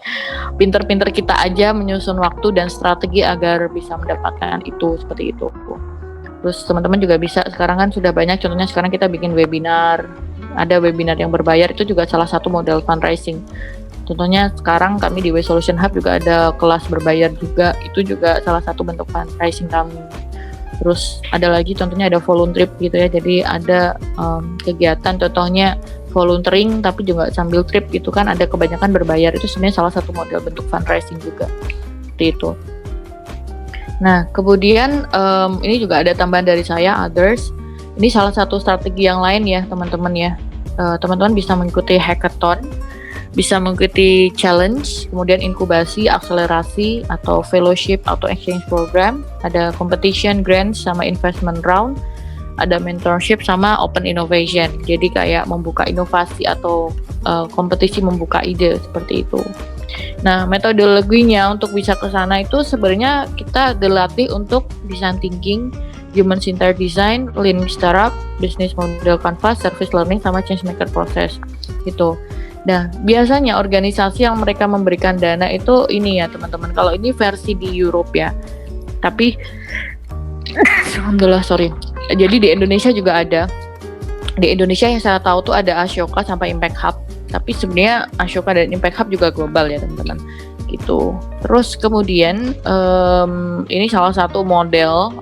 Speaker 2: pinter-pinter kita aja menyusun waktu dan strategi agar bisa mendapatkan itu seperti itu. Terus teman-teman juga bisa, sekarang kan sudah banyak, contohnya sekarang kita bikin webinar. Ada webinar yang berbayar, itu juga salah satu model fundraising. Contohnya sekarang kami di Way Solution Hub juga ada kelas berbayar juga. Itu juga salah satu bentuk fundraising kami. Terus ada lagi contohnya ada volunteer gitu ya, jadi ada kegiatan contohnya volunteering tapi juga sambil trip gitu kan, ada kebanyakan berbayar, itu sebenarnya salah satu model bentuk fundraising juga seperti itu. Nah kemudian ini juga ada tambahan dari saya, others, ini salah satu strategi yang lain ya teman-teman ya. Teman-teman bisa mengikuti hackathon, bisa mengikuti challenge, kemudian inkubasi, akselerasi, atau fellowship atau exchange program, ada competition, grants, sama investment round, ada mentorship sama open innovation. Jadi kayak membuka inovasi atau kompetisi membuka ide seperti itu. Nah, metodologinya untuk bisa ke sana itu sebenarnya kita dilatih untuk design thinking, human centered design, lean startup, business model canvas, service learning, sama change maker process gitu. Nah, biasanya organisasi yang mereka memberikan dana itu ini ya teman-teman. Kalau ini versi di Europe ya. Tapi alhamdulillah sorry. Jadi di Indonesia juga ada. Di Indonesia yang saya tahu tuh ada Ashoka sampai Impact Hub. Tapi sebenarnya Ashoka dan Impact Hub juga global ya teman-teman. Gitu. Terus kemudian ini salah satu model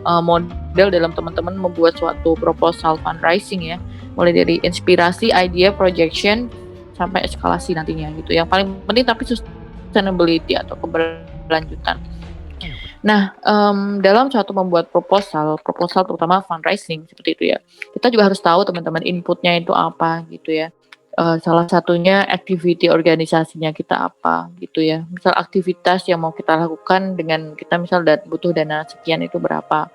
Speaker 2: dalam teman-teman membuat suatu proposal fundraising ya. Mulai dari inspirasi, idea, projection, sampai eskalasi nantinya gitu. Yang paling penting tapi sustainability atau keberlanjutan. Nah, dalam suatu membuat proposal terutama fundraising seperti itu ya, kita juga harus tahu teman-teman inputnya itu apa gitu ya. Salah satunya activity organisasinya kita apa gitu ya. Misal aktivitas yang mau kita lakukan dengan kita misal butuh dana sekian itu berapa.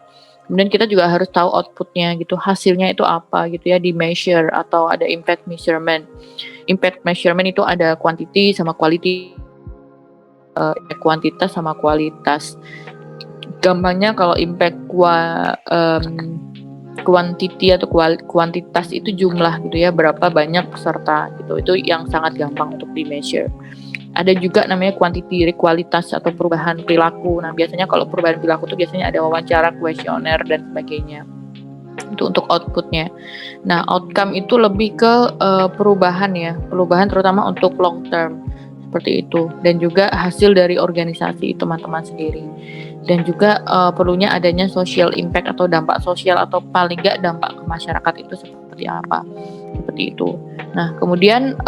Speaker 2: Kemudian kita juga harus tahu outputnya gitu, hasilnya itu apa gitu ya, di measure atau ada impact measurement. Impact measurement itu ada quantity sama quality kuantitas sama kualitas. Gampangnya kalau impact quantity atau kuantitas itu jumlah gitu ya, berapa banyak peserta gitu. Itu yang sangat gampang untuk di measure. Ada juga namanya quantity, kualitas atau perubahan perilaku. Nah, biasanya kalau perubahan perilaku itu biasanya ada wawancara, kuesioner dan sebagainya. Itu untuk outputnya. Nah, outcome itu lebih ke perubahan ya, perubahan terutama untuk long term seperti itu, dan juga hasil dari organisasi teman-teman sendiri, dan juga perlunya adanya social impact atau dampak sosial atau paling nggak dampak ke masyarakat itu seperti apa, seperti itu. Nah, kemudian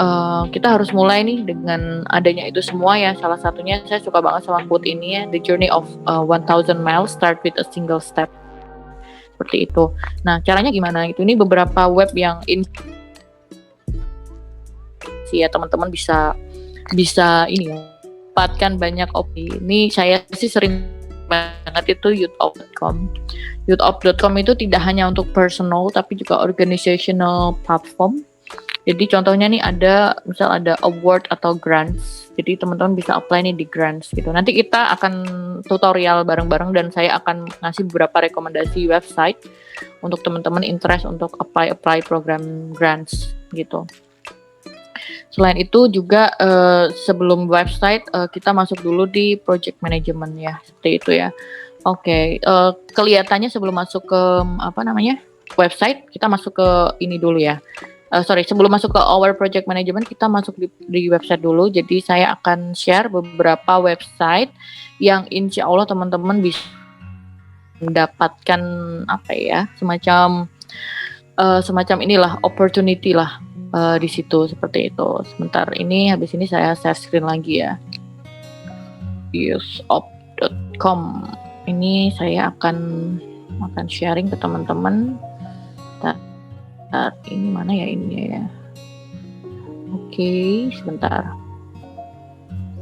Speaker 2: kita harus mulai nih dengan adanya itu semua ya. Salah satunya saya suka banget sama quote ini ya, the journey of 1000 miles start with a single step. Seperti itu. Nah, caranya gimana gitu? Ini beberapa web yang ya teman-teman bisa ini ya, dapatkan banyak opsi. Ini saya sih sering banget itu youth.com. Youth.com itu tidak hanya untuk personal tapi juga organizational platform. Jadi contohnya nih misal ada award atau grants. Jadi teman-teman bisa apply nih di grants gitu. Nanti kita akan tutorial bareng-bareng dan saya akan ngasih beberapa rekomendasi website untuk teman-teman interest untuk apply program grants gitu. Selain itu juga sebelum website kita masuk dulu di project management ya, seperti itu ya. Oke, kelihatannya sebelum masuk ke website kita masuk ke ini dulu ya. Sebelum masuk ke our project management kita masuk di website dulu. Jadi saya akan share beberapa website yang insya Allah teman-teman bisa mendapatkan semacam inilah opportunity lah di situ, seperti itu. Sebentar, habis ini saya share screen lagi ya. Youth.com. Ini saya akan sharing ke teman-teman. Ini mana ya ini ya? Oke, sebentar.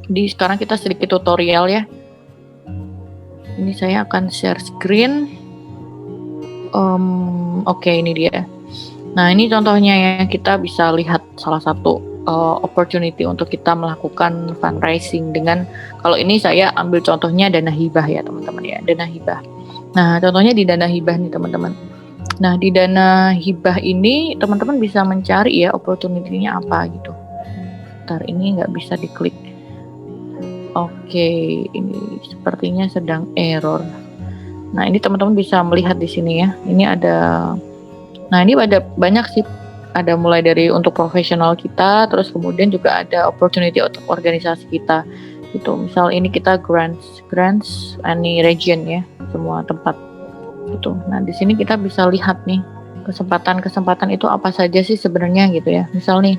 Speaker 2: Jadi sekarang kita sedikit tutorial ya. Ini saya akan share screen. Oke, ini dia. Nah, ini contohnya ya, kita bisa lihat salah satu opportunity untuk kita melakukan fundraising dengan, kalau ini saya ambil contohnya dana hibah ya teman-teman ya, dana hibah. Nah, contohnya di dana hibah nih teman-teman. Nah, di dana hibah ini teman-teman bisa mencari ya opportunity-nya apa gitu. Ntar ini nggak bisa diklik. Oke, ini sepertinya sedang error. Nah, ini teman-teman bisa melihat di sini ya. Ini ada banyak sih. Ada mulai dari untuk profesional kita, terus kemudian juga ada opportunity untuk organisasi kita. Gitu. Misal ini kita grants any region ya, semua tempat. Gitu. Nah, di sini kita bisa lihat nih kesempatan itu apa saja sih sebenarnya gitu ya. Misal nih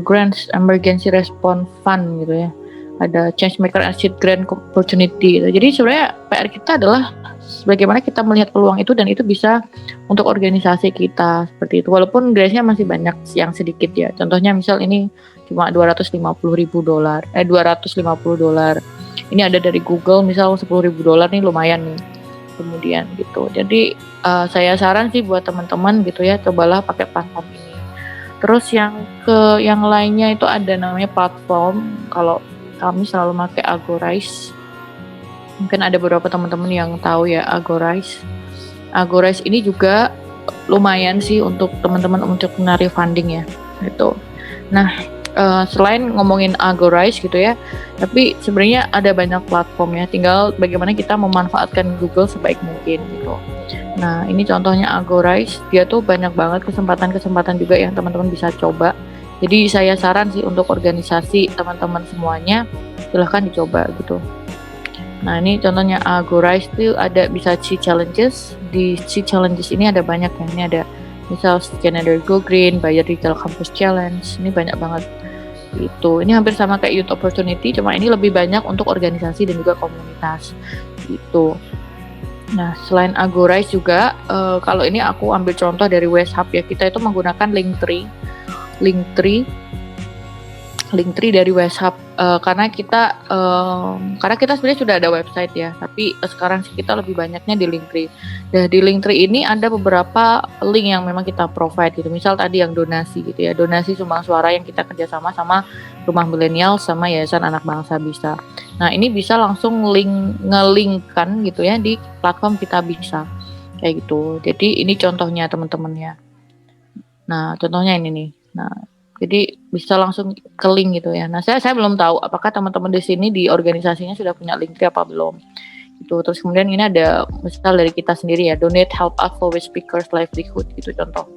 Speaker 2: grants emergency response fund gitu ya. Ada change maker and seed grant opportunity gitu. Jadi sebenarnya PR kita adalah bagaimana kita melihat peluang itu dan itu bisa untuk organisasi kita seperti itu. Walaupun grants-nya masih banyak yang sedikit ya. Contohnya misal ini cuma $250,000. Ini ada dari Google misal $10,000 nih lumayan nih. Kemudian gitu. Jadi saya saran sih buat teman-teman gitu ya, cobalah pakai platform ini. Terus yang lainnya itu ada namanya platform, kalau kami selalu pakai Agorize. Mungkin ada beberapa teman-teman yang tahu ya Agorize. Agorize ini juga lumayan sih untuk teman-teman untuk menarik funding ya gitu. Nah, selain ngomongin Agorize gitu ya, tapi sebenarnya ada banyak platform ya, tinggal bagaimana kita memanfaatkan Google sebaik mungkin gitu. Nah, ini contohnya Agorize, dia tuh banyak banget kesempatan-kesempatan juga yang teman-teman bisa coba. Jadi saya saran sih untuk organisasi teman-teman semuanya, silahkan dicoba gitu. Nah, ini contohnya Agorize itu ada bisa see challenges. Di see challenges ini ada banyak ya, ini ada misal Scanner Go Green, Bayer Retail Campus Challenge, ini banyak banget gitu. Ini hampir sama kayak Youth Opportunity, cuma ini lebih banyak untuk organisasi dan juga komunitas gitu. Nah, selain Agorize juga, kalau ini aku ambil contoh dari West Hub ya, kita itu menggunakan Linktree. Linktree dari WhatsApp, karena kita sebenarnya sudah ada website ya, tapi sekarang sih kita lebih banyaknya di Linktree. Nah, di Linktree ini ada beberapa link yang memang kita provide gitu. Misal tadi yang donasi gitu ya, donasi sumbang suara yang kita kerjasama sama Rumah Milenial sama Yayasan Anak Bangsa Bisa. Nah, ini bisa langsung ngelinkkan gitu ya di platform Kita Bisa kayak gitu. Jadi ini contohnya teman-teman ya. Nah, contohnya ini nih. Nah, jadi bisa langsung ke link gitu ya. Nah, saya belum tahu apakah teman-teman di sini di organisasinya sudah punya Linktree apa belum. Gitu. Terus kemudian ini ada misal dari kita sendiri ya, donate help us for speakers livelihood gitu contoh.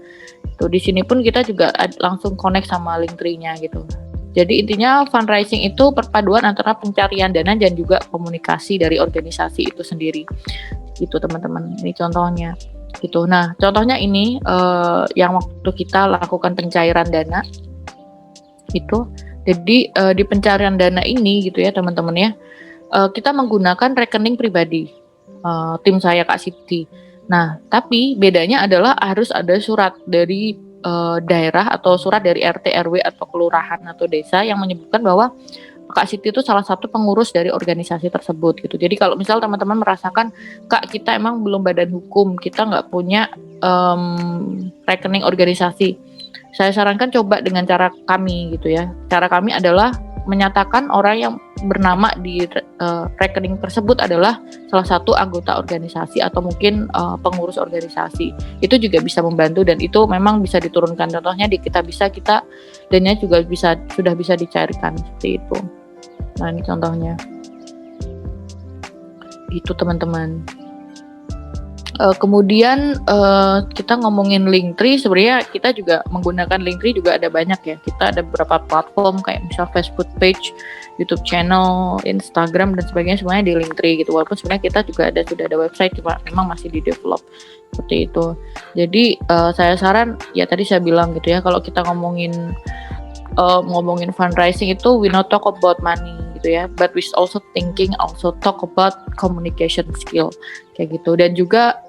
Speaker 2: Tuh di sini pun kita juga langsung connect sama Linktree-nya gitu. Jadi intinya fundraising itu perpaduan antara pencarian dana dan juga komunikasi dari organisasi itu sendiri. Gitu teman-teman. Ini contohnya. Gitu. Nah, contohnya ini yang waktu kita lakukan pencairan dana itu. Jadi di pencarian dana ini gitu ya teman-teman ya, kita menggunakan rekening pribadi tim saya Kak Siti. Nah, tapi bedanya adalah harus ada surat dari daerah atau surat dari RT RW atau kelurahan atau desa yang menyebutkan bahwa Kak Siti itu salah satu pengurus dari organisasi tersebut gitu. Jadi kalau misal teman-teman merasakan Kak kita emang belum badan hukum, kita nggak punya rekening organisasi, saya sarankan coba dengan cara kami gitu ya. Cara kami adalah menyatakan orang yang bernama di rekening tersebut adalah salah satu anggota organisasi atau mungkin pengurus organisasi. Itu juga bisa membantu dan itu memang bisa diturunkan. Contohnya di Kita Bisa kita dananya juga sudah bisa dicairkan seperti itu. Nah, ini contohnya. Itu teman-teman. Kemudian kita ngomongin Linktree, sebenarnya kita juga menggunakan Linktree juga ada banyak ya. Kita ada beberapa platform kayak misal Facebook page, YouTube channel, Instagram dan sebagainya semuanya di Linktree gitu. Walaupun sebenarnya kita juga sudah ada website, cuma memang masih di develop seperti itu. Jadi saya saran ya tadi saya bilang gitu ya, kalau kita ngomongin fundraising itu we not talk about money gitu ya, but we also talk about communication skill kayak gitu. Dan juga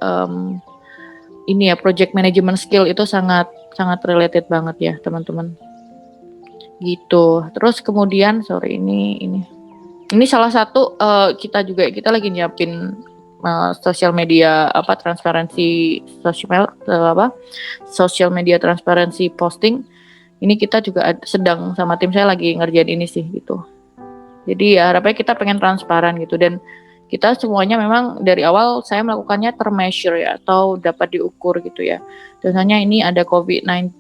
Speaker 2: ini ya project management skill itu sangat related banget ya teman-teman gitu. Terus kemudian ini salah satu kita lagi nyiapin sosial media transparansi social media transparansi posting. Ini kita juga sedang sama tim saya lagi ngerjain ini sih gitu. Jadi ya harapannya kita pengen transparan gitu, dan kita semuanya memang dari awal saya melakukannya termeasure ya, atau dapat diukur gitu ya. Contohnya ini ada COVID-19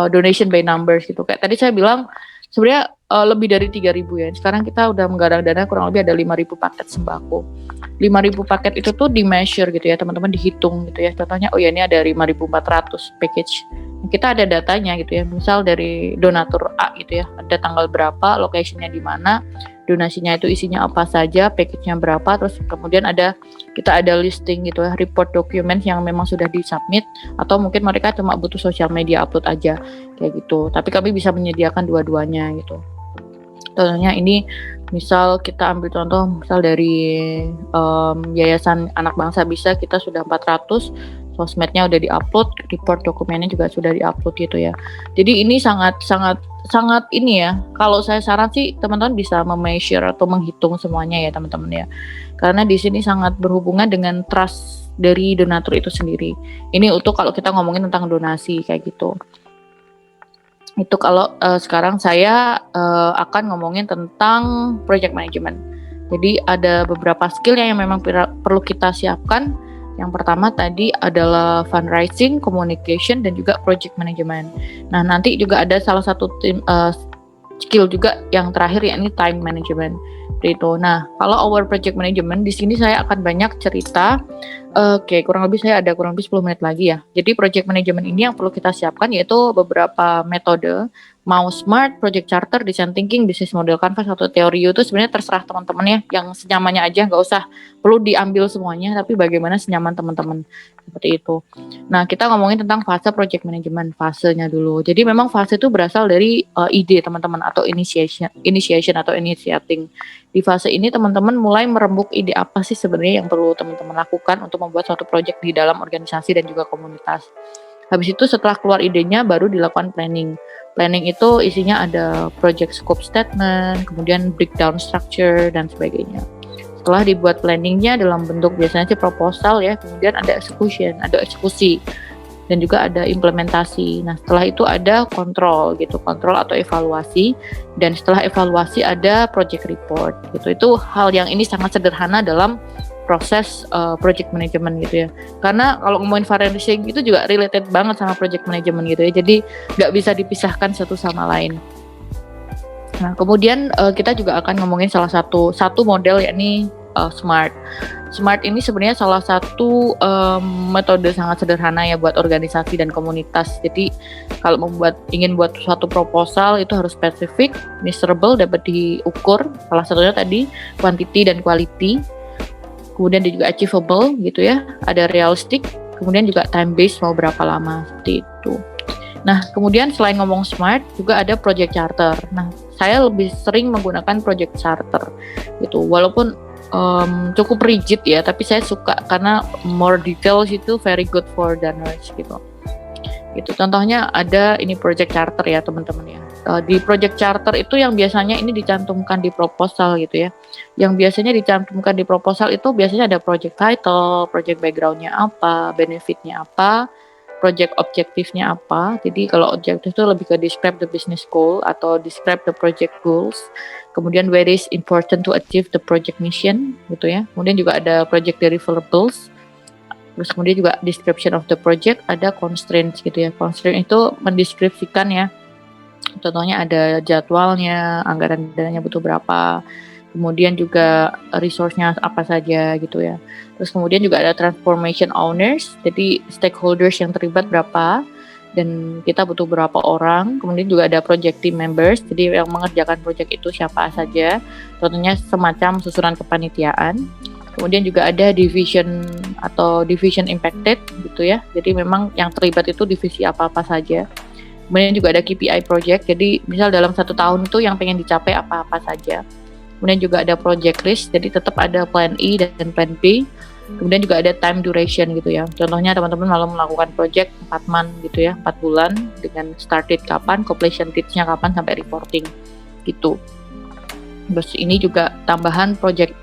Speaker 2: donation by numbers gitu. Kayak tadi saya bilang sebenarnya lebih dari 3.000 ya. Sekarang kita udah menggalang dana kurang lebih ada 5.000 paket sembako. 5.000 paket itu tuh di measure gitu ya, teman-teman dihitung gitu ya. Contohnya ini ada 5.400 package. Kita ada datanya gitu ya. Misal dari donatur A gitu ya, ada tanggal berapa, location-nya di mana, donasinya itu isinya apa saja, package-nya berapa, terus kemudian kita ada listing gitu ya, report document yang memang sudah disubmit, atau mungkin mereka cuma butuh social media upload aja kayak gitu. Tapi kami bisa menyediakan dua-duanya gitu. Contohnya ini misal kita ambil contoh misal dari Yayasan Anak Bangsa Bisa, kita sudah 400, sosmednya udah diupload, report dokumennya juga sudah diupload gitu ya. Jadi ini sangat ini ya, kalau saya saran sih teman-teman bisa memeasure atau menghitung semuanya ya teman-teman ya, karena di sini sangat berhubungan dengan trust dari donatur itu sendiri. Ini untuk kalau kita ngomongin tentang donasi kayak gitu. Itu kalau sekarang saya akan ngomongin tentang project management. Jadi ada beberapa skill yang memang perlu kita siapkan. Yang pertama tadi adalah fundraising, communication, dan juga project management. Nah, nanti juga ada salah satu skill juga yang terakhir, yakni time management. Gitu. Nah, kalau our project management di sini saya akan banyak cerita. Kurang lebih 10 menit lagi ya. Jadi project management ini yang perlu kita siapkan yaitu beberapa metode, mau smart, project charter, design thinking, business model canvas, atau teori itu sebenarnya terserah teman-teman ya, yang senyamannya aja, nggak usah perlu diambil semuanya, tapi bagaimana senyaman teman-teman seperti itu. Nah, kita ngomongin tentang fase project management, fasenya dulu. Jadi memang fase itu berasal dari ide teman-teman atau initiation atau initiating. Di fase ini teman-teman mulai merembuk ide apa sih sebenarnya yang perlu teman-teman lakukan untuk membuat suatu project di dalam organisasi dan juga komunitas. Habis itu setelah keluar idenya baru dilakukan planning. Planning itu isinya ada project scope statement, kemudian breakdown structure dan sebagainya. Setelah dibuat planningnya dalam bentuk biasanya sih proposal ya, kemudian ada eksekusi, dan juga ada implementasi. Nah setelah itu ada kontrol atau evaluasi, dan setelah evaluasi ada project report gitu. Itu hal yang ini sangat sederhana dalam proses project management gitu ya. Karena kalau ngomongin fundraising itu juga related banget sama project management gitu ya. Jadi nggak bisa dipisahkan satu sama lain. Nah, kemudian kita juga akan ngomongin salah satu model yakni SMART. SMART ini sebenarnya salah satu metode sangat sederhana ya buat organisasi dan komunitas. Jadi kalau ingin buat suatu proposal itu harus spesifik, measurable, dapat diukur. Salah satunya tadi quantity dan quality. Kemudian juga achievable gitu ya. Ada realistic, kemudian juga time based mau berapa lama seperti itu. Nah, kemudian selain ngomong SMART juga ada project charter. Nah, saya lebih sering menggunakan project charter gitu. Walaupun cukup rigid ya, tapi saya suka karena more details itu very good for donors gitu. Gitu. Contohnya ada ini project charter ya teman-teman ya. Di project charter itu yang biasanya ini dicantumkan di proposal gitu ya. Yang biasanya dicantumkan di proposal itu biasanya ada project title, project backgroundnya apa, benefitnya apa, project objektifnya apa. Jadi kalau objektif itu lebih ke describe the business goal atau describe the project goals. Kemudian where is important to achieve the project mission gitu ya. Kemudian juga ada project deliverables. Terus kemudian juga description of the project, ada constraints gitu ya. Constraint itu mendeskripsikan ya. Contohnya ada jadwalnya, anggaran dananya butuh berapa. Kemudian juga resource-nya apa saja gitu ya. Terus kemudian juga ada transformation owners, jadi stakeholders yang terlibat berapa dan kita butuh berapa orang. Kemudian juga ada project team members, jadi yang mengerjakan project itu siapa saja. Contohnya semacam susunan kepanitiaan. Kemudian juga ada division atau division impacted gitu ya. Jadi memang yang terlibat itu divisi apa-apa saja. Kemudian juga ada KPI project, jadi misal dalam 1 tahun itu yang pengen dicapai apa-apa saja. Kemudian juga ada project risk, jadi tetap ada plan E dan plan B. Kemudian juga ada time duration gitu ya. Contohnya teman-teman malah melakukan project 4 month gitu ya, 4 bulan dengan start date kapan, completion date-nya kapan sampai reporting gitu. Terus ini juga tambahan project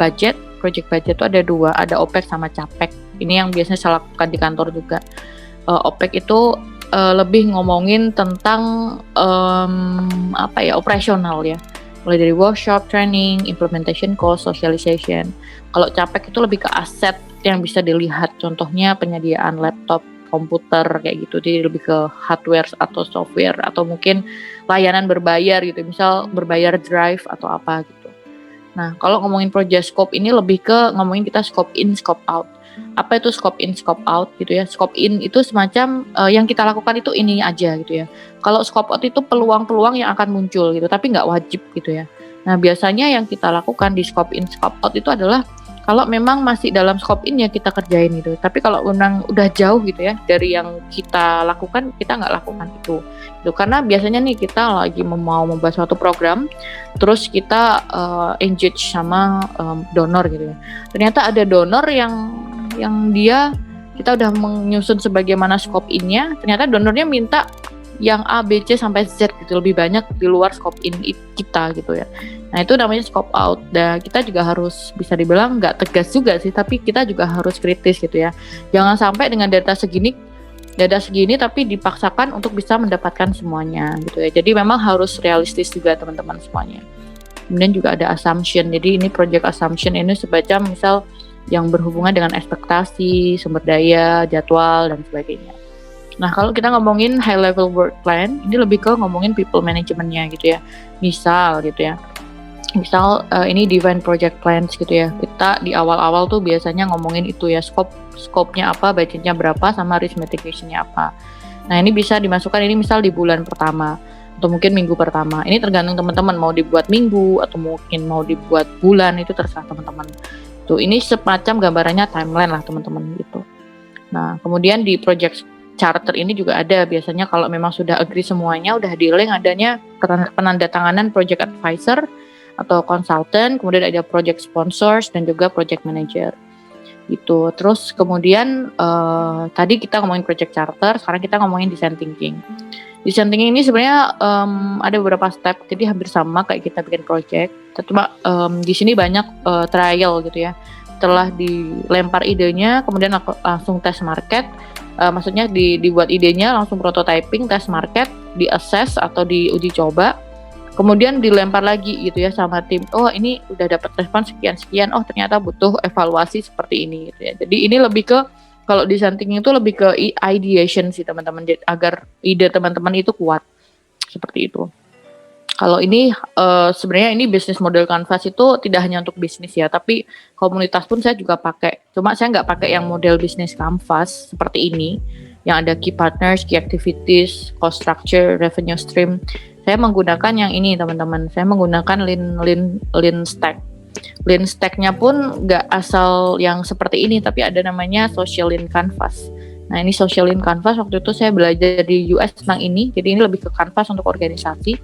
Speaker 2: budget. Project budget itu ada 2, ada OPEX sama CAPEX. Ini yang biasanya saya lakukan di kantor juga. OPEX itu lebih ngomongin tentang operasional ya. Mulai dari workshop, training, implementation cost, socialization. Kalau CAPEX itu lebih ke aset yang bisa dilihat, contohnya penyediaan laptop, komputer kayak gitu, jadi lebih ke hardware atau software atau mungkin layanan berbayar gitu, misal berbayar drive atau apa gitu. Nah, kalau ngomongin project scope ini lebih ke ngomongin kita scope in, scope out. Apa itu scope in, scope out gitu ya. Scope in itu semacam yang kita lakukan itu ini aja gitu ya. Kalau scope out itu peluang-peluang yang akan muncul gitu, tapi nggak wajib gitu ya. Nah, biasanya yang kita lakukan di scope in, scope out itu adalah kalau memang masih dalam scope in ya kita kerjain gitu. Tapi kalau memang udah jauh gitu ya dari yang kita lakukan, kita nggak lakukan itu. Karena biasanya nih kita lagi mau membahas suatu program, terus kita engage sama donor gitu ya. Ternyata ada donor yang dia kita udah menyusun sebagaimana scope in-nya, ternyata donornya minta yang A, B, C sampai Z gitu, lebih banyak di luar scope in kita gitu ya. Nah itu namanya scope out. Dan kita juga harus bisa dibilang nggak tegas juga sih, tapi kita juga harus kritis gitu ya. Jangan sampai dengan data segini tapi dipaksakan untuk bisa mendapatkan semuanya gitu ya. Jadi memang harus realistis juga teman-teman semuanya. Kemudian juga ada assumption. Jadi ini project assumption ini semacam misal yang berhubungan dengan ekspektasi, sumber daya, jadwal, dan sebagainya. Nah, kalau kita ngomongin high level work plan, ini lebih ke ngomongin people management-nya gitu ya. Misal gitu ya. Ini define project plans gitu ya. Kita di awal-awal tuh biasanya ngomongin itu ya, scope-nya apa, budgetnya berapa, sama risk mitigation-nya apa. Nah, ini bisa dimasukkan ini misal di bulan pertama atau mungkin minggu pertama. Ini tergantung teman-teman mau dibuat minggu atau mungkin mau dibuat bulan, itu terserah teman-teman. Tuh, ini semacam gambarannya timeline lah teman-teman gitu. Nah, kemudian di project charter ini juga ada biasanya kalau memang sudah agree semuanya, udah dealing, adanya penandatanganan project advisor atau consultant, kemudian ada project sponsors dan juga project manager. gitu. Terus kemudian tadi kita ngomongin project charter, sekarang kita ngomongin design thinking. Design thinking ini sebenarnya ada beberapa step, jadi hampir sama kayak kita bikin project. Cuma di sini banyak trial gitu ya. Setelah dilempar idenya, kemudian langsung tes market. Maksudnya dibuat idenya, langsung prototyping, tes market, di-assess atau diuji coba. Kemudian dilempar lagi gitu ya sama tim. Oh ini udah dapat respon sekian-sekian. Oh ternyata butuh evaluasi seperti ini gitu ya. Jadi ini lebih ke, kalau design thinking itu lebih ke ideation sih teman-teman, agar ide teman-teman itu kuat seperti itu. Kalau ini sebenarnya ini bisnis model Canvas itu tidak hanya untuk bisnis ya, tapi komunitas pun saya juga pakai. Cuma saya nggak pakai yang model bisnis Canvas seperti ini, yang ada key partners, key activities, cost structure, revenue stream. Saya menggunakan yang ini teman-teman. Saya menggunakan Lean Stack. Lean Stack-nya pun nggak asal yang seperti ini, tapi ada namanya Social Lean Canvas. Nah ini Social Lean Canvas, waktu itu saya belajar di US tentang ini, jadi ini lebih ke Canvas untuk organisasi.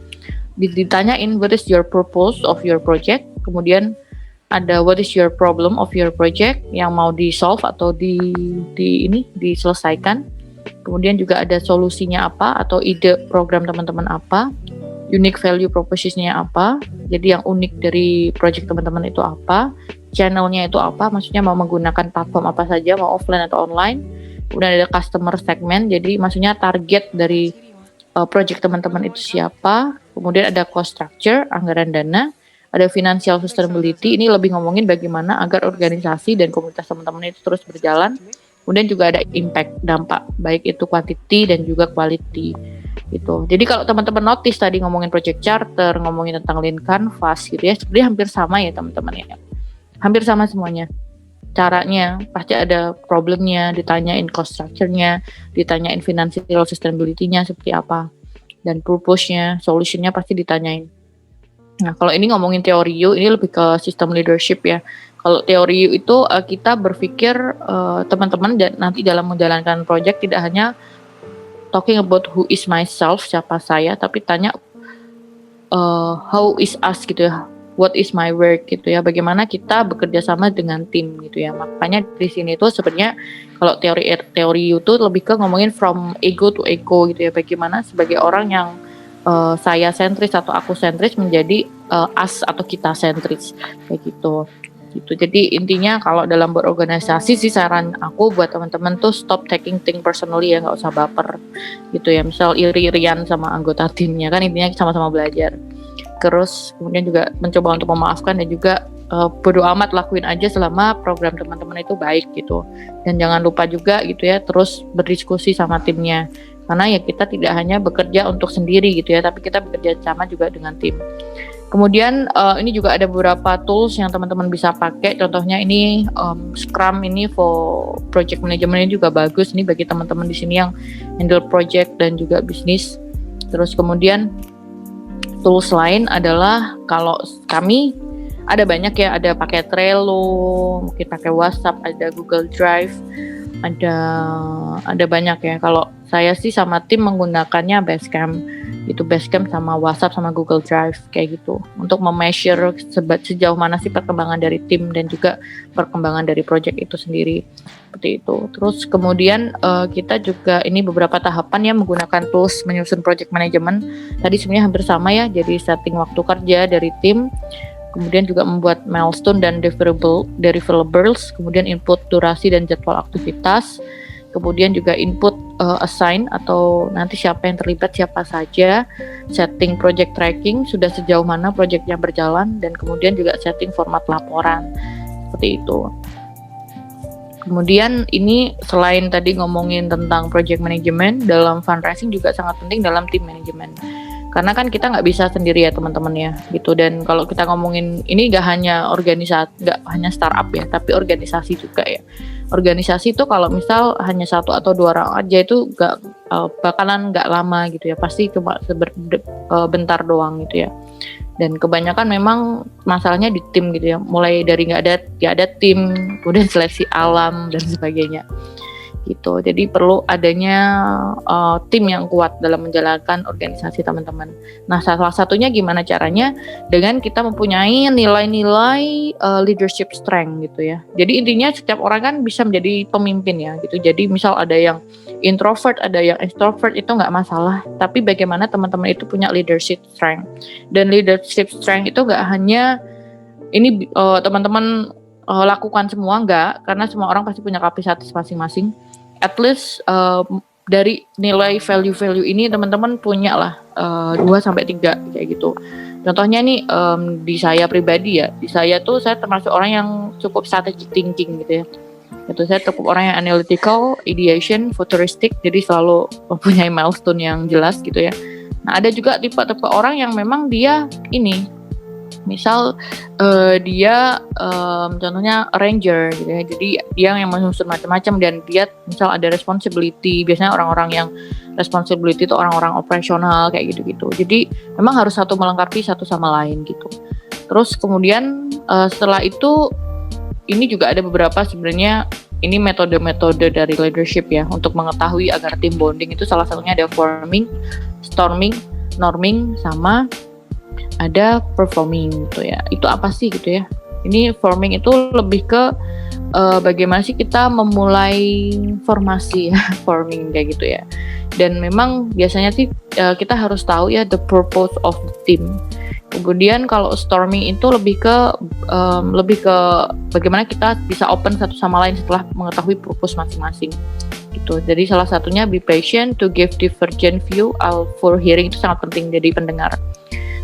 Speaker 2: Ditanyain what is your purpose of your project, kemudian ada what is your problem of your project yang mau di solve atau diselesaikan. Kemudian juga ada solusinya apa atau ide program teman-teman apa, unique value proposition-nya apa, jadi yang unik dari project teman-teman itu apa, channelnya itu apa, maksudnya mau menggunakan platform apa saja, mau offline atau online. Kemudian ada customer segment, jadi maksudnya target dari project teman-teman itu siapa. Kemudian ada cost structure, anggaran dana, ada financial sustainability, ini lebih ngomongin bagaimana agar organisasi dan komunitas teman-teman itu terus berjalan. Kemudian juga ada impact, dampak, baik itu quantity dan juga quality gitu. Jadi kalau teman-teman notice tadi ngomongin project charter, ngomongin tentang Lean Canvas gitu ya, sebenarnya hampir sama ya teman-teman ya. Hampir sama semuanya. Caranya pasti ada problemnya, ditanyain cost structure-nya, ditanyain financial sustainability-nya seperti apa, dan purpose-nya, solution-nya pasti ditanyain. Nah kalau ini ngomongin teori U, ini lebih ke system leadership ya. Kalau teori U itu kita berpikir teman-teman nanti dalam menjalankan project tidak hanya talking about who is myself, siapa saya, tapi tanya how is us gitu ya, what is my work gitu ya, bagaimana kita bekerja sama dengan tim gitu ya. Makanya di sini tuh sebenarnya kalau teori U itu lebih ke ngomongin from ego to eco gitu ya, bagaimana sebagai orang yang saya sentris atau aku sentris menjadi us atau kita sentris kayak gitu. Jadi intinya kalau dalam berorganisasi sih saran aku buat teman-teman tuh stop taking things personally ya, nggak usah baper gitu ya. Misal iri-irian sama anggota timnya, kan intinya sama-sama belajar. Terus kemudian juga mencoba untuk memaafkan dan juga bodo amat, lakuin aja selama program teman-teman itu baik gitu. Dan jangan lupa juga gitu ya, terus berdiskusi sama timnya. Karena ya kita tidak hanya bekerja untuk sendiri gitu ya, tapi kita bekerja sama juga dengan tim. Kemudian ini juga ada beberapa tools yang teman-teman bisa pakai. Contohnya ini Scrum ini for project management ini juga bagus. Ini bagi teman-teman di sini yang handle project dan juga bisnis. Terus kemudian tools lain adalah kalau kami ada banyak ya, ada pakai Trello, mungkin pakai WhatsApp, ada Google Drive, ada banyak ya. Kalau saya sih sama tim menggunakannya Basecamp. Itu Basecamp sama WhatsApp sama Google Drive kayak gitu untuk memeasure sejauh mana sih perkembangan dari tim dan juga perkembangan dari project itu sendiri seperti itu. Terus kemudian kita juga ini beberapa tahapan ya menggunakan tools menyusun project management. Tadi sebenarnya hampir sama ya, jadi setting waktu kerja dari tim, kemudian juga membuat milestone dan deliverables, kemudian input durasi dan jadwal aktivitas. Kemudian juga input assign atau nanti siapa yang terlibat, siapa saja, setting project tracking, sudah sejauh mana projectnya berjalan, dan kemudian juga setting format laporan, seperti itu. Kemudian ini selain tadi ngomongin tentang project management, dalam fundraising juga sangat penting dalam team management. Karena kan kita nggak bisa sendiri ya teman-teman ya gitu. Dan kalau kita ngomongin ini nggak hanya organisasi, nggak hanya startup ya, tapi organisasi juga ya. Organisasi itu kalau misal hanya 1 atau 2 orang aja itu bakalan nggak lama gitu ya, pasti cuma bentar doang gitu ya. Dan kebanyakan memang masalahnya di tim gitu ya, mulai dari nggak ada tim, kemudian seleksi alam dan sebagainya gitu. Jadi perlu adanya tim yang kuat dalam menjalankan organisasi teman-teman. Nah, salah satunya gimana caranya? Dengan kita mempunyai nilai-nilai leadership strength gitu ya. Jadi intinya setiap orang kan bisa menjadi pemimpin ya gitu. Jadi misal ada yang introvert, ada yang extrovert, itu nggak masalah. Tapi bagaimana teman-teman itu punya leadership strength. Dan leadership strength itu nggak hanya ini teman-teman lakukan semua, enggak, karena semua orang pasti punya kapasitas masing-masing. At least dari nilai value ini teman-teman punya lah 2-3 kayak gitu. Contohnya nih di saya pribadi ya, di saya tuh saya termasuk orang yang cukup strategic thinking gitu ya. Itu saya cukup orang yang analytical, ideation, futuristic, jadi selalu mempunyai milestone yang jelas gitu ya. Nah, ada juga tipe-tipe orang yang memang dia ini, misal dia contohnya ranger gitu ya, jadi dia yang menyusun macam-macam dan dia misal ada responsibility, biasanya orang-orang yang responsibility itu orang-orang operasional kayak gitu-gitu. Jadi memang harus satu melengkapi satu sama lain gitu. Terus kemudian setelah itu ini juga ada beberapa sebenarnya ini metode-metode dari leadership ya untuk mengetahui agar tim bonding itu salah satunya ada forming, storming, norming, sama ada performing gitu ya. Itu apa sih gitu ya? Ini forming itu lebih ke bagaimana sih kita memulai formasi ya, forming kayak gitu ya. Dan memang biasanya sih kita harus tahu ya the purpose of the team. Kemudian kalau storming itu lebih ke bagaimana kita bisa open satu sama lain setelah mengetahui purpose masing-masing gitu. Jadi salah satunya be patient to give divergent view for hearing, itu sangat penting jadi pendengar.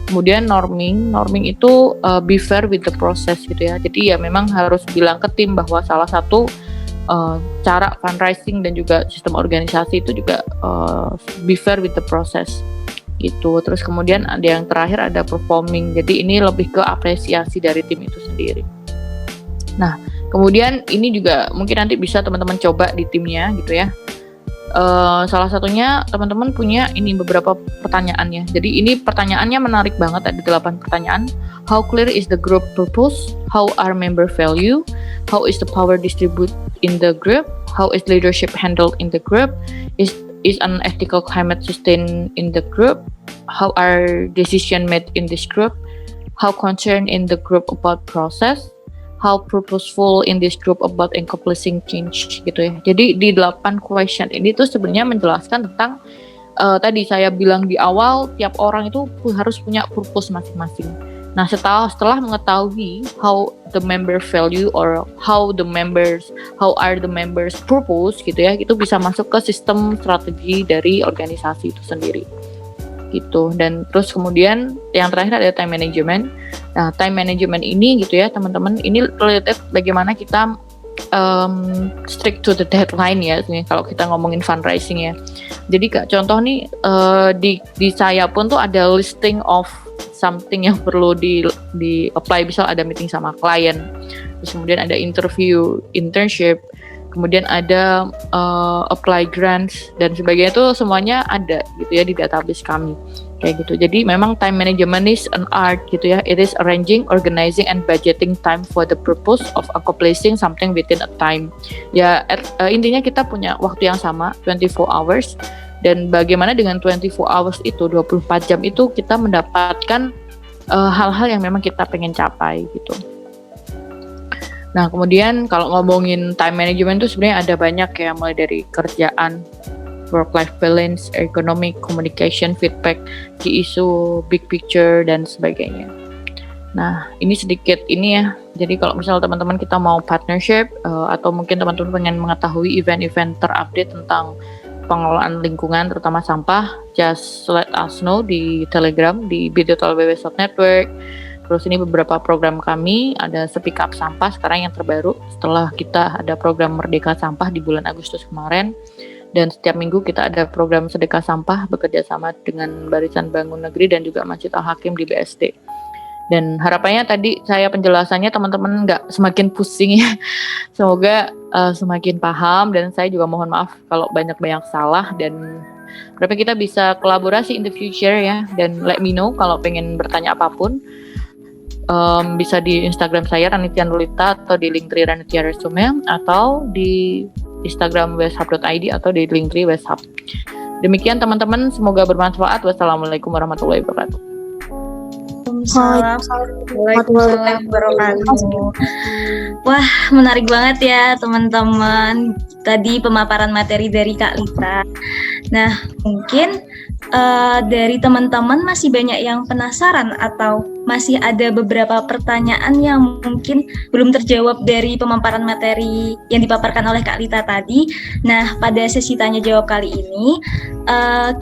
Speaker 2: Kemudian norming itu be fair with the process gitu ya. Jadi ya memang harus bilang ke tim bahwa salah satu cara fundraising dan juga sistem organisasi itu juga be fair with the process gitu. Terus kemudian ada yang terakhir ada performing. Jadi ini lebih ke apresiasi dari tim itu sendiri. Nah, kemudian ini juga mungkin nanti bisa teman-teman coba di timnya gitu ya. Salah satunya teman-teman punya ini beberapa pertanyaan ya. Jadi ini pertanyaannya menarik banget, ada 8 pertanyaan. How clear is the group purpose? How are member value? How is the power distributed in the group? How is leadership handled in the group? Is an ethical climate sustained in the group? How are decision made in this group? How concerned in the group about process? How purposeful in this group about accomplishing change gitu ya. Jadi di 8 question ini tuh sebenarnya menjelaskan tentang tadi saya bilang di awal, tiap orang itu harus punya purpose masing-masing. Nah, setelah mengetahui how the member value or how are the members purpose gitu ya, itu bisa masuk ke sistem strategi dari organisasi itu sendiri gitu. Dan terus kemudian yang terakhir ada time management. Nah, time management ini gitu ya teman-teman, ini related bagaimana kita strict to the deadline ya, kalau kita ngomongin fundraising ya. Jadi contoh nih di saya pun tuh ada listing of something yang perlu di apply, misal ada meeting sama klien, terus kemudian ada interview, internship, kemudian ada apply grants dan sebagainya, itu semuanya ada gitu ya di database kami kayak gitu. Jadi memang time management is an art gitu ya. It is arranging, organizing, and budgeting time for the purpose of accomplishing something within a time. Ya intinya kita punya waktu yang sama 24 hours, dan bagaimana dengan 24 hours itu 24 jam itu kita mendapatkan hal-hal yang memang kita pengen capai gitu. Nah, kemudian kalau ngomongin time management itu sebenarnya ada banyak ya, mulai dari kerjaan, work-life balance, economic, communication, feedback, key issue, big picture, dan sebagainya. Nah, ini sedikit ini ya. Jadi kalau misalnya teman-teman kita mau partnership atau mungkin teman-teman pengen mengetahui event-event terupdate tentang pengelolaan lingkungan terutama sampah, just let us know di Telegram di bit.ly/network. Terus ini beberapa program kami, ada Speak Up Sampah sekarang yang terbaru setelah kita ada program Merdeka Sampah di bulan Agustus kemarin. Dan setiap minggu kita ada program Sedekah Sampah bekerja sama dengan Barisan Bangun Negeri dan juga Masjid Al-Hakim di BSD. Dan harapannya tadi saya penjelasannya teman-teman nggak semakin pusing ya. Semoga semakin paham, dan saya juga mohon maaf kalau banyak-banyak salah, dan berapa kita bisa kolaborasi in the future ya. Dan let me know kalau pengen bertanya apapun. Bisa di Instagram saya Ranitya Nurlita atau di Linktree Ranitya Resume, atau di Instagram weshub.id atau di Linktree Weshub. Demikian teman-teman, semoga bermanfaat. Wassalamualaikum warahmatullahi wabarakatuh.
Speaker 1: Waalaikumsalam wabarakatuh. Wah, menarik banget ya teman-teman. Tadi pemaparan materi dari Kak Lita. Nah, mungkin dari teman-teman masih banyak yang penasaran atau masih ada beberapa pertanyaan yang mungkin belum terjawab dari pemaparan materi yang dipaparkan oleh Kak Lita tadi. Nah, pada sesi tanya jawab kali ini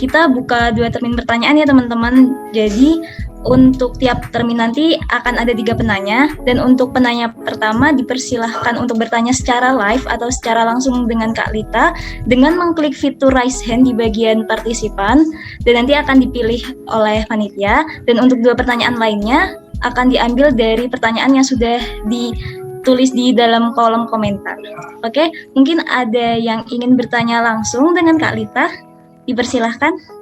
Speaker 1: kita buka 2 termin pertanyaan ya teman-teman. Jadi untuk tiap termin nanti akan ada 3 penanya, dan untuk penanya pertama dipersilahkan untuk bertanya secara live atau secara langsung dengan Kak Lita dengan mengklik fitur raise hand di bagian partisipan, dan nanti akan dipilih oleh panitia. Dan untuk 2 pertanyaan lainnya akan diambil dari pertanyaan yang sudah ditulis di dalam kolom komentar. Oke, mungkin ada yang ingin bertanya langsung dengan Kak Lita, dipersilahkan.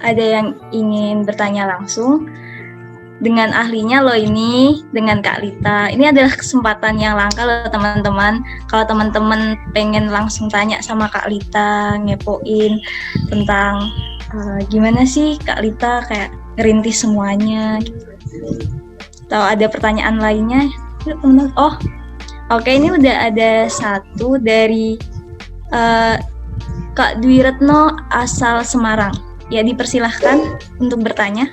Speaker 1: Ada yang ingin bertanya langsung dengan ahlinya loh ini, dengan Kak Lita. Ini adalah kesempatan yang langka loh teman-teman. Kalau teman-teman pengen langsung tanya sama Kak Lita, ngepoin tentang gimana sih Kak Lita kayak ngerintis semuanya gitu. Atau ada pertanyaan lainnya? Oh, oke, ini udah ada satu dari Kak Dwi Retno asal Semarang. Ya, dipersilahkan untuk bertanya.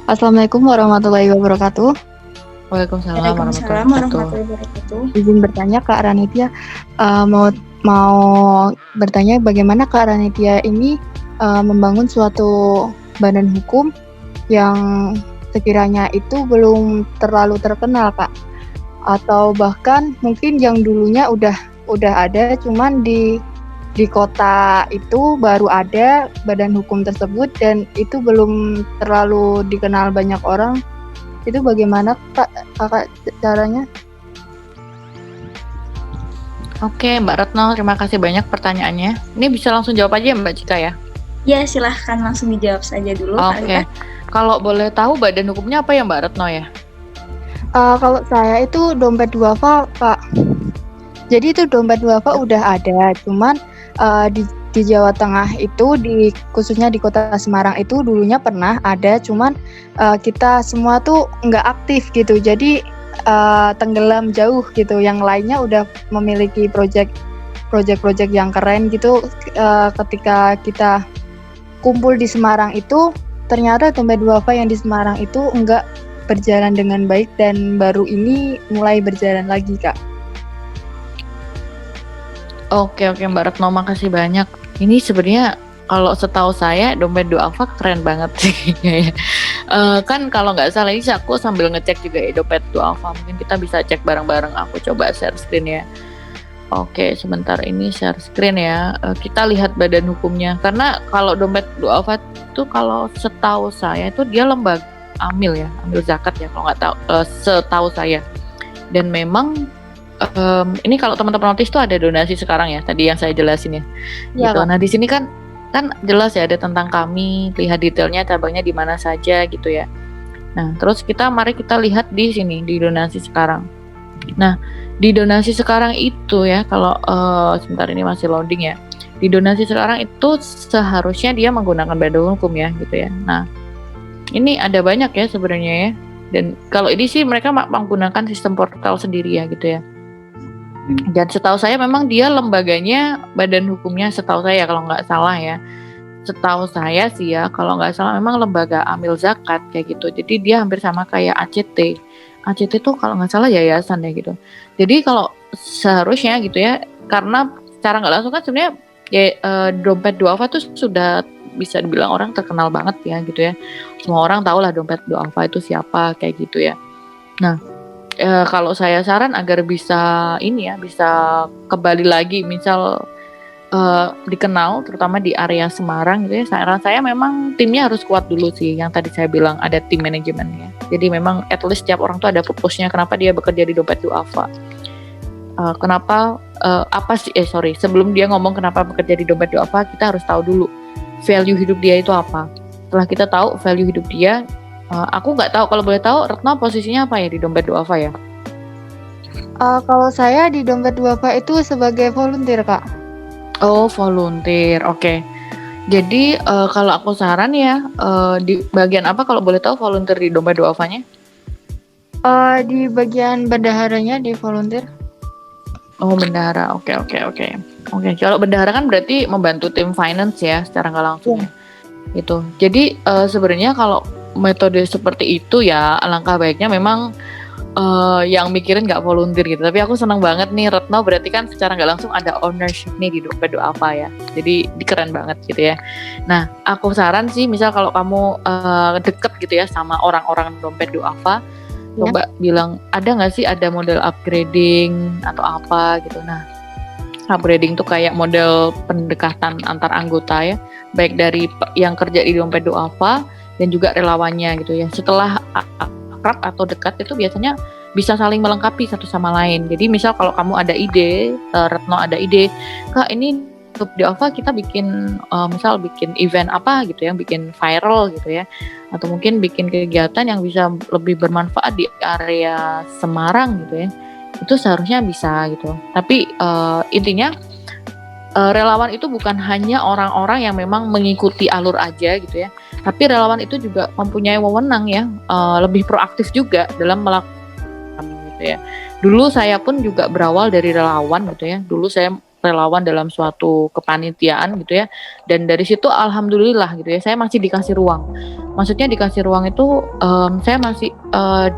Speaker 4: Assalamualaikum warahmatullahi wabarakatuh.
Speaker 2: Waalaikumsalam
Speaker 1: warahmatullahi wabarakatuh.
Speaker 4: Izin bertanya Kak Ranitia, mau bertanya bagaimana Kak Ranitia ini membangun suatu badan hukum yang sekiranya itu belum terlalu terkenal Kak, atau bahkan mungkin yang dulunya udah ada, cuman di kota itu baru ada badan hukum tersebut dan itu belum terlalu dikenal banyak orang. Itu bagaimana Kakak caranya?
Speaker 2: Oke, Mbak Retno, terima kasih banyak pertanyaannya. Ini bisa langsung jawab aja ya Mbak Cika ya?
Speaker 1: Ya, silahkan langsung dijawab saja dulu.
Speaker 2: Oke, kalau boleh tahu badan hukumnya apa ya Mbak Retno ya?
Speaker 4: Kalau saya itu dompet duafa Pak. Jadi itu dompet duafa udah ada, cuman di Jawa Tengah itu, khususnya di kota Semarang itu dulunya pernah ada, cuman kita semua tuh nggak aktif gitu, jadi tenggelam jauh gitu. Yang lainnya udah memiliki project yang keren gitu. Ketika kita kumpul di Semarang itu, ternyata dompet duafa yang di Semarang itu nggak berjalan dengan baik, dan baru ini mulai berjalan lagi Kak.
Speaker 2: Oke Mbak Retno, makasih banyak. Ini sebenarnya kalau setahu saya dompet duafa keren banget sih. Kan kalau nggak salah ini aku sambil ngecek juga ya dompet duafa. Mungkin kita bisa cek bareng-bareng. Aku coba share screen ya. Oke, sebentar ini share screen ya. Kita lihat badan hukumnya. Karena kalau dompet duafa itu kalau setahu saya itu dia lembaga amil ya, amil zakat ya kalau nggak tahu. Setahu saya. Dan memang ini kalau teman-teman notice tuh ada donasi sekarang ya, tadi yang saya jelasin ya. Gitu. Nah di sini kan jelas ya ada tentang kami, lihat detailnya cabangnya di mana saja gitu ya. Nah terus mari kita lihat di sini di donasi sekarang. Nah di donasi sekarang itu ya, kalau sebentar ini masih loading ya. Di donasi sekarang itu seharusnya dia menggunakan badan hukum ya gitu ya. Nah ini ada banyak ya sebenarnya ya. Dan kalau ini sih mereka menggunakan sistem portal sendiri ya gitu ya. Dan setahu saya memang dia lembaganya, badan hukumnya setahu saya kalau nggak salah ya. Setahu saya sih ya, kalau nggak salah memang lembaga amil zakat kayak gitu. Jadi dia hampir sama kayak ACT. ACT tuh kalau nggak salah yayasan ya gitu. Jadi kalau seharusnya gitu ya, karena secara nggak langsung kan sebenarnya ya, dompet duafa tuh sudah bisa dibilang orang terkenal banget ya gitu ya. Semua orang tahu lah dompet duafa itu siapa kayak gitu ya. Nah kalau saya saran agar bisa kembali lagi, misal dikenal terutama di area Semarang gitu ya. Saran saya memang timnya harus kuat dulu sih, yang tadi saya bilang ada tim manajemennya. Jadi memang at least setiap orang tuh ada purpose-nya kenapa dia bekerja di dompet duafa. Sebelum dia ngomong kenapa bekerja di dompet duafa, kita harus tahu dulu value hidup dia itu apa. Setelah kita tahu value hidup dia, aku nggak tahu, kalau boleh tahu Retno posisinya apa ya di Dompet Duafa ya?
Speaker 4: Kalau saya di Dompet Duafa itu sebagai volunteer, Kak.
Speaker 2: Oh, volunteer, oke. Jadi kalau aku saran ya, di bagian apa kalau boleh tahu volunteer di Dompet Duafanya?
Speaker 4: Di bagian bendaharanya di volunteer.
Speaker 2: Oh, bendahara, oke. Kalau bendahara kan berarti membantu tim finance ya, secara nggak langsung. Gitu. Jadi sebenarnya kalau metode seperti itu ya, alangkah baiknya memang yang mikirin nggak volunteer gitu. Tapi aku senang banget nih Retno, berarti kan secara nggak langsung ada ownership nih di Dompet Duafa ya. Jadi keren banget gitu ya. Nah, aku saran sih misal kalau kamu deket gitu ya sama orang-orang Dompet Duafa, coba bilang ada nggak sih ada model upgrading atau apa gitu. Nah, upgrading tuh kayak model pendekatan antar anggota ya, baik dari yang kerja di Dompet Duafa dan juga relawannya gitu ya. Setelah akrab atau dekat itu biasanya bisa saling melengkapi satu sama lain. Jadi misal kalau kamu ada ide, Retno ada ide, Kak ini untuk Duafa kita bikin misal bikin event apa gitu yang bikin viral gitu ya, atau mungkin bikin kegiatan yang bisa lebih bermanfaat di area Semarang gitu ya, itu seharusnya bisa gitu. Tapi intinya relawan itu bukan hanya orang-orang yang memang mengikuti alur aja gitu ya, tapi relawan itu juga mempunyai wewenang ya, lebih proaktif juga dalam melakukan gitu ya. Dulu saya pun juga berawal dari relawan gitu ya. Dulu saya relawan dalam suatu kepanitiaan gitu ya, dan dari situ alhamdulillah gitu ya saya masih dikasih ruang. Maksudnya dikasih ruang itu saya masih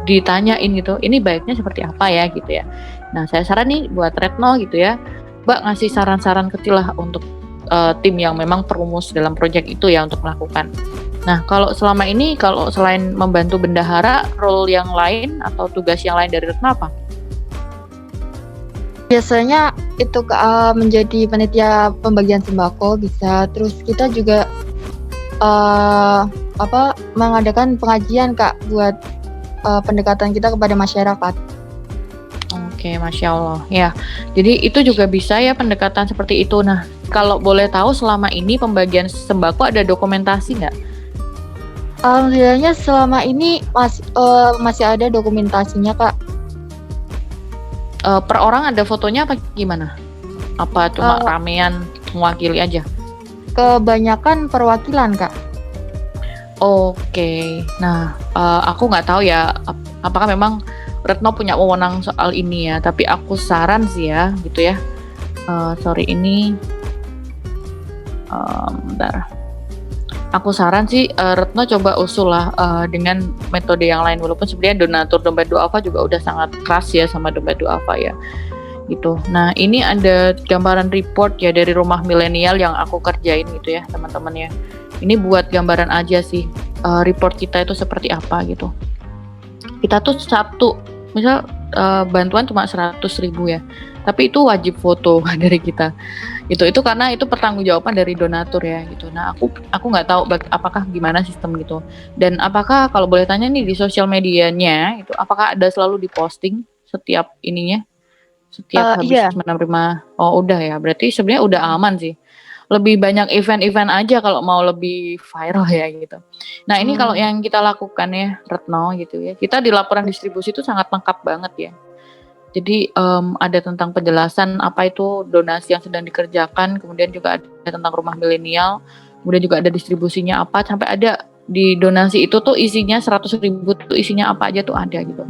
Speaker 2: ditanyain gitu, ini baiknya seperti apa ya gitu ya. Nah, saya saran nih buat Retno gitu ya, Mbak ngasih saran-saran kecil lah untuk tim yang memang perumus dalam proyek itu ya untuk melakukan. Nah, kalau selama ini kalau selain membantu bendahara, role yang lain atau tugas yang lain dari Retno apa?
Speaker 4: Biasanya itu menjadi panitia pembagian sembako bisa. Terus kita juga mengadakan pengajian Kak buat pendekatan kita kepada masyarakat.
Speaker 2: Oke, Masya Allah ya. Jadi itu juga bisa ya pendekatan seperti itu. Nah, kalau boleh tahu selama ini pembagian sembako ada dokumentasi nggak?
Speaker 4: Alhamdulillahnya selama ini masih ada dokumentasinya Kak.
Speaker 2: Per orang ada fotonya apa gimana? Apa cuma ramean mewakili aja?
Speaker 4: Kebanyakan perwakilan Kak.
Speaker 2: Oke, nah aku nggak tahu ya apakah memang Retno punya wewenang soal ini ya, tapi aku saran sih ya gitu ya. Bentar. Aku saran sih Retno coba usul lah dengan metode yang lain, walaupun sebenarnya donatur Dompet Duafa juga udah sangat keras ya sama Dompet Duafa ya gitu. Nah, ini ada gambaran report ya dari Rumah Milenial yang aku kerjain gitu ya teman-teman ya. Ini buat gambaran aja sih report kita itu seperti apa gitu. Kita tuh misal bantuan cuma 100.000 ya, tapi itu wajib foto dari kita. Itu karena itu pertanggungjawaban dari donatur ya gitu. Nah, aku nggak tahu apakah gimana sistem gitu. Dan apakah kalau boleh tanya nih di sosial medianya itu apakah ada selalu diposting setiap ininya? Setiap habis menerima. Oh, udah ya. Berarti sebenarnya udah aman sih. Lebih banyak event-event aja kalau mau lebih viral ya gitu. Nah, ini kalau yang kita lakukan ya Retno gitu ya. Kita di laporan distribusi itu sangat lengkap banget ya. Jadi ada tentang penjelasan apa itu donasi yang sedang dikerjakan, kemudian juga ada tentang Rumah Milenial, kemudian juga ada distribusinya apa, sampai ada di donasi itu tuh isinya 100.000 tuh isinya apa aja tuh ada gitu.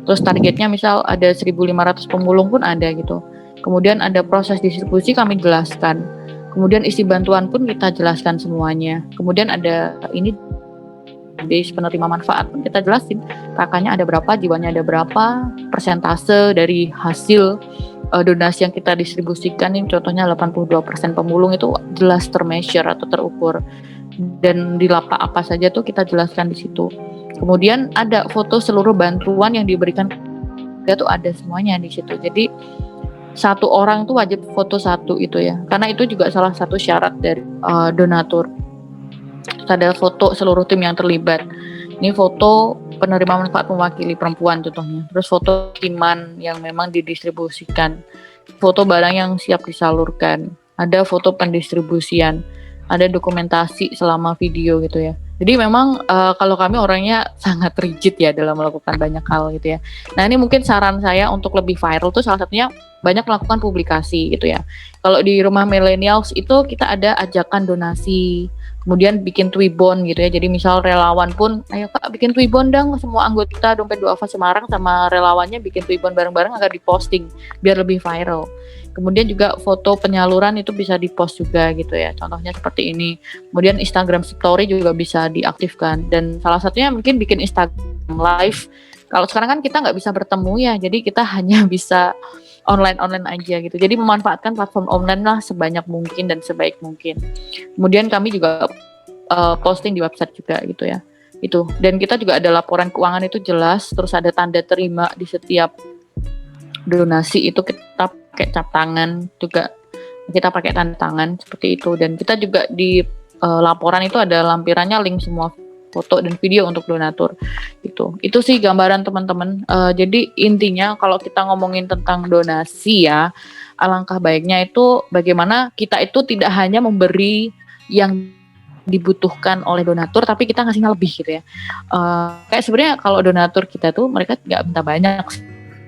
Speaker 2: Terus targetnya misal ada 1.500 pemulung pun ada gitu. Kemudian ada proses distribusi kami jelaskan. Kemudian isi bantuan pun kita jelaskan semuanya. Kemudian ada ini base penerima manfaat pun kita jelasin, kakaknya ada berapa, jiwanya ada berapa, persentase dari hasil donasi yang kita distribusikan ini contohnya 82% pemulung itu jelas termeasure atau terukur, dan di lapak apa saja tuh kita jelaskan di situ. Kemudian ada foto seluruh bantuan yang diberikan, itu ada semuanya di situ. Jadi satu orang tuh wajib foto satu itu ya, karena itu juga salah satu syarat dari donatur. Ada foto seluruh tim yang terlibat. Ini foto penerima manfaat mewakili perempuan contohnya. Terus foto timan yang memang didistribusikan. Foto barang yang siap disalurkan. Ada foto pendistribusian. ada dokumentasi selama video gitu ya. Jadi memang kalau kami orangnya sangat rigid ya dalam melakukan banyak hal gitu ya. Nah ini mungkin saran saya untuk lebih viral tuh salah satunya banyak melakukan publikasi gitu ya. Kalau di Rumah Millennials itu kita ada ajakan donasi, kemudian bikin Twibbon gitu ya. Jadi misal relawan pun, ayo Kak bikin Twibbon dong, semua anggota Dompet Duafa Semarang sama relawannya bikin Twibbon bareng-bareng agar diposting biar lebih viral. Kemudian juga foto penyaluran itu bisa dipost juga gitu ya. Contohnya seperti ini. Kemudian Instagram Story juga bisa diaktifkan. Dan salah satunya mungkin bikin Instagram Live. Kalau sekarang kan kita nggak bisa bertemu ya, jadi kita hanya bisa online aja gitu. Jadi memanfaatkan platform online lah sebanyak mungkin dan sebaik mungkin. Kemudian kami juga posting di website juga gitu ya. Itu. Dan kita juga ada laporan keuangan itu jelas, terus ada tanda terima di setiap donasi itu kita pakai cap tangan juga, kita pakai tanda tangan seperti itu. Dan kita juga di laporan itu ada lampirannya link semua foto dan video untuk donatur gitu. Itu sih gambaran teman-teman. Jadi intinya kalau kita ngomongin tentang donasi ya, alangkah baiknya itu bagaimana kita itu tidak hanya memberi yang dibutuhkan oleh donatur, tapi kita ngasihnya lebih gitu ya. Kayak sebenarnya kalau donatur kita tuh mereka nggak minta banyak,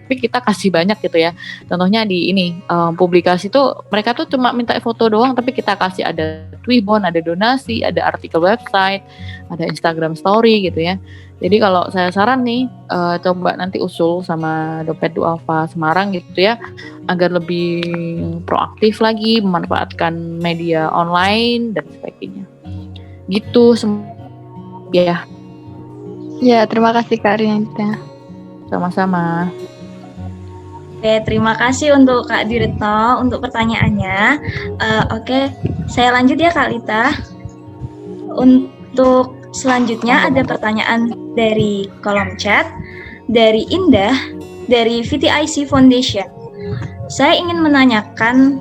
Speaker 2: tapi kita kasih banyak gitu ya. Contohnya di ini publikasi tuh mereka tuh cuma minta foto doang, tapi kita kasih ada Twibbon, ada donasi, ada artikel website, ada Instagram Story gitu ya. Jadi kalau saya saran nih, coba nanti usul sama Dompet Duafa Semarang gitu ya, agar lebih proaktif lagi memanfaatkan media online dan sebagainya. Gitu ya.
Speaker 4: Ya, terima kasih Kak Rianita.
Speaker 2: Sama-sama.
Speaker 1: Oke, terima kasih untuk Kak Diretno untuk pertanyaannya. Oke, saya lanjut ya Kak Lita. Untuk selanjutnya ada pertanyaan dari kolom chat dari Indah dari VTIC Foundation. Saya ingin menanyakan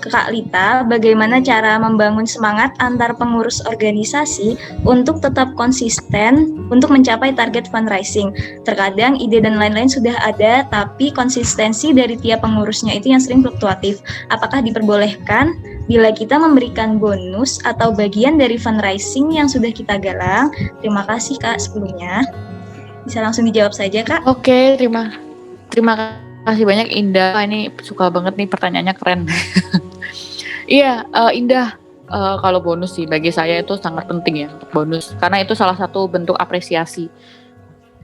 Speaker 1: ke Kak Lita, bagaimana cara membangun semangat antar pengurus organisasi untuk tetap konsisten untuk mencapai target fundraising. Terkadang ide dan lain-lain sudah ada, tapi konsistensi dari tiap pengurusnya itu yang sering fluktuatif. Apakah diperbolehkan bila kita memberikan bonus atau bagian dari fundraising yang sudah kita galang? Terima kasih Kak sebelumnya. Bisa langsung dijawab saja Kak.
Speaker 2: Oke, terima kasih banyak Indah. Ini suka banget nih pertanyaannya, keren. Iya, Indah. Kalau bonus sih bagi saya itu sangat penting ya untuk bonus, karena itu salah satu bentuk apresiasi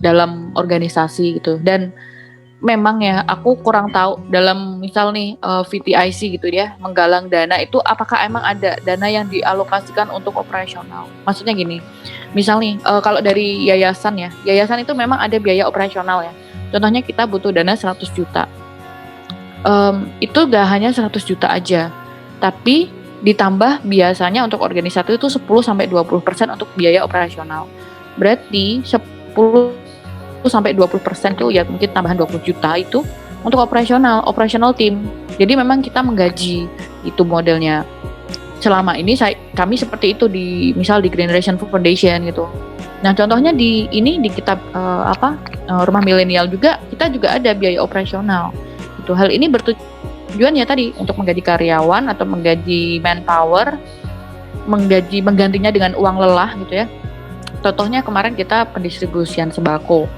Speaker 2: dalam organisasi gitu. Dan memang ya aku kurang tahu dalam misal nih VTIC gitu ya menggalang dana itu apakah emang ada dana yang dialokasikan untuk operasional. Maksudnya gini, misal nih kalau dari yayasan ya, yayasan itu memang ada biaya operasional ya. Contohnya kita butuh dana 100 juta. Itu gak hanya 100 juta aja, tapi ditambah biasanya untuk organisasi itu 10-20% untuk biaya operasional. Berarti 10-20% itu ya mungkin tambahan 20 juta itu untuk operasional tim. Jadi memang kita menggaji itu modelnya. Selama ini kami seperti itu di misal di Generation Foundation gitu. Nah, contohnya di kitab Rumah Milenial juga kita juga ada biaya operasional. Itu hal ini bertujuan ya tadi untuk menggaji karyawan atau menggaji manpower, menggantinya dengan uang lelah gitu ya. Contohnya kemarin kita pendistribusian sembako.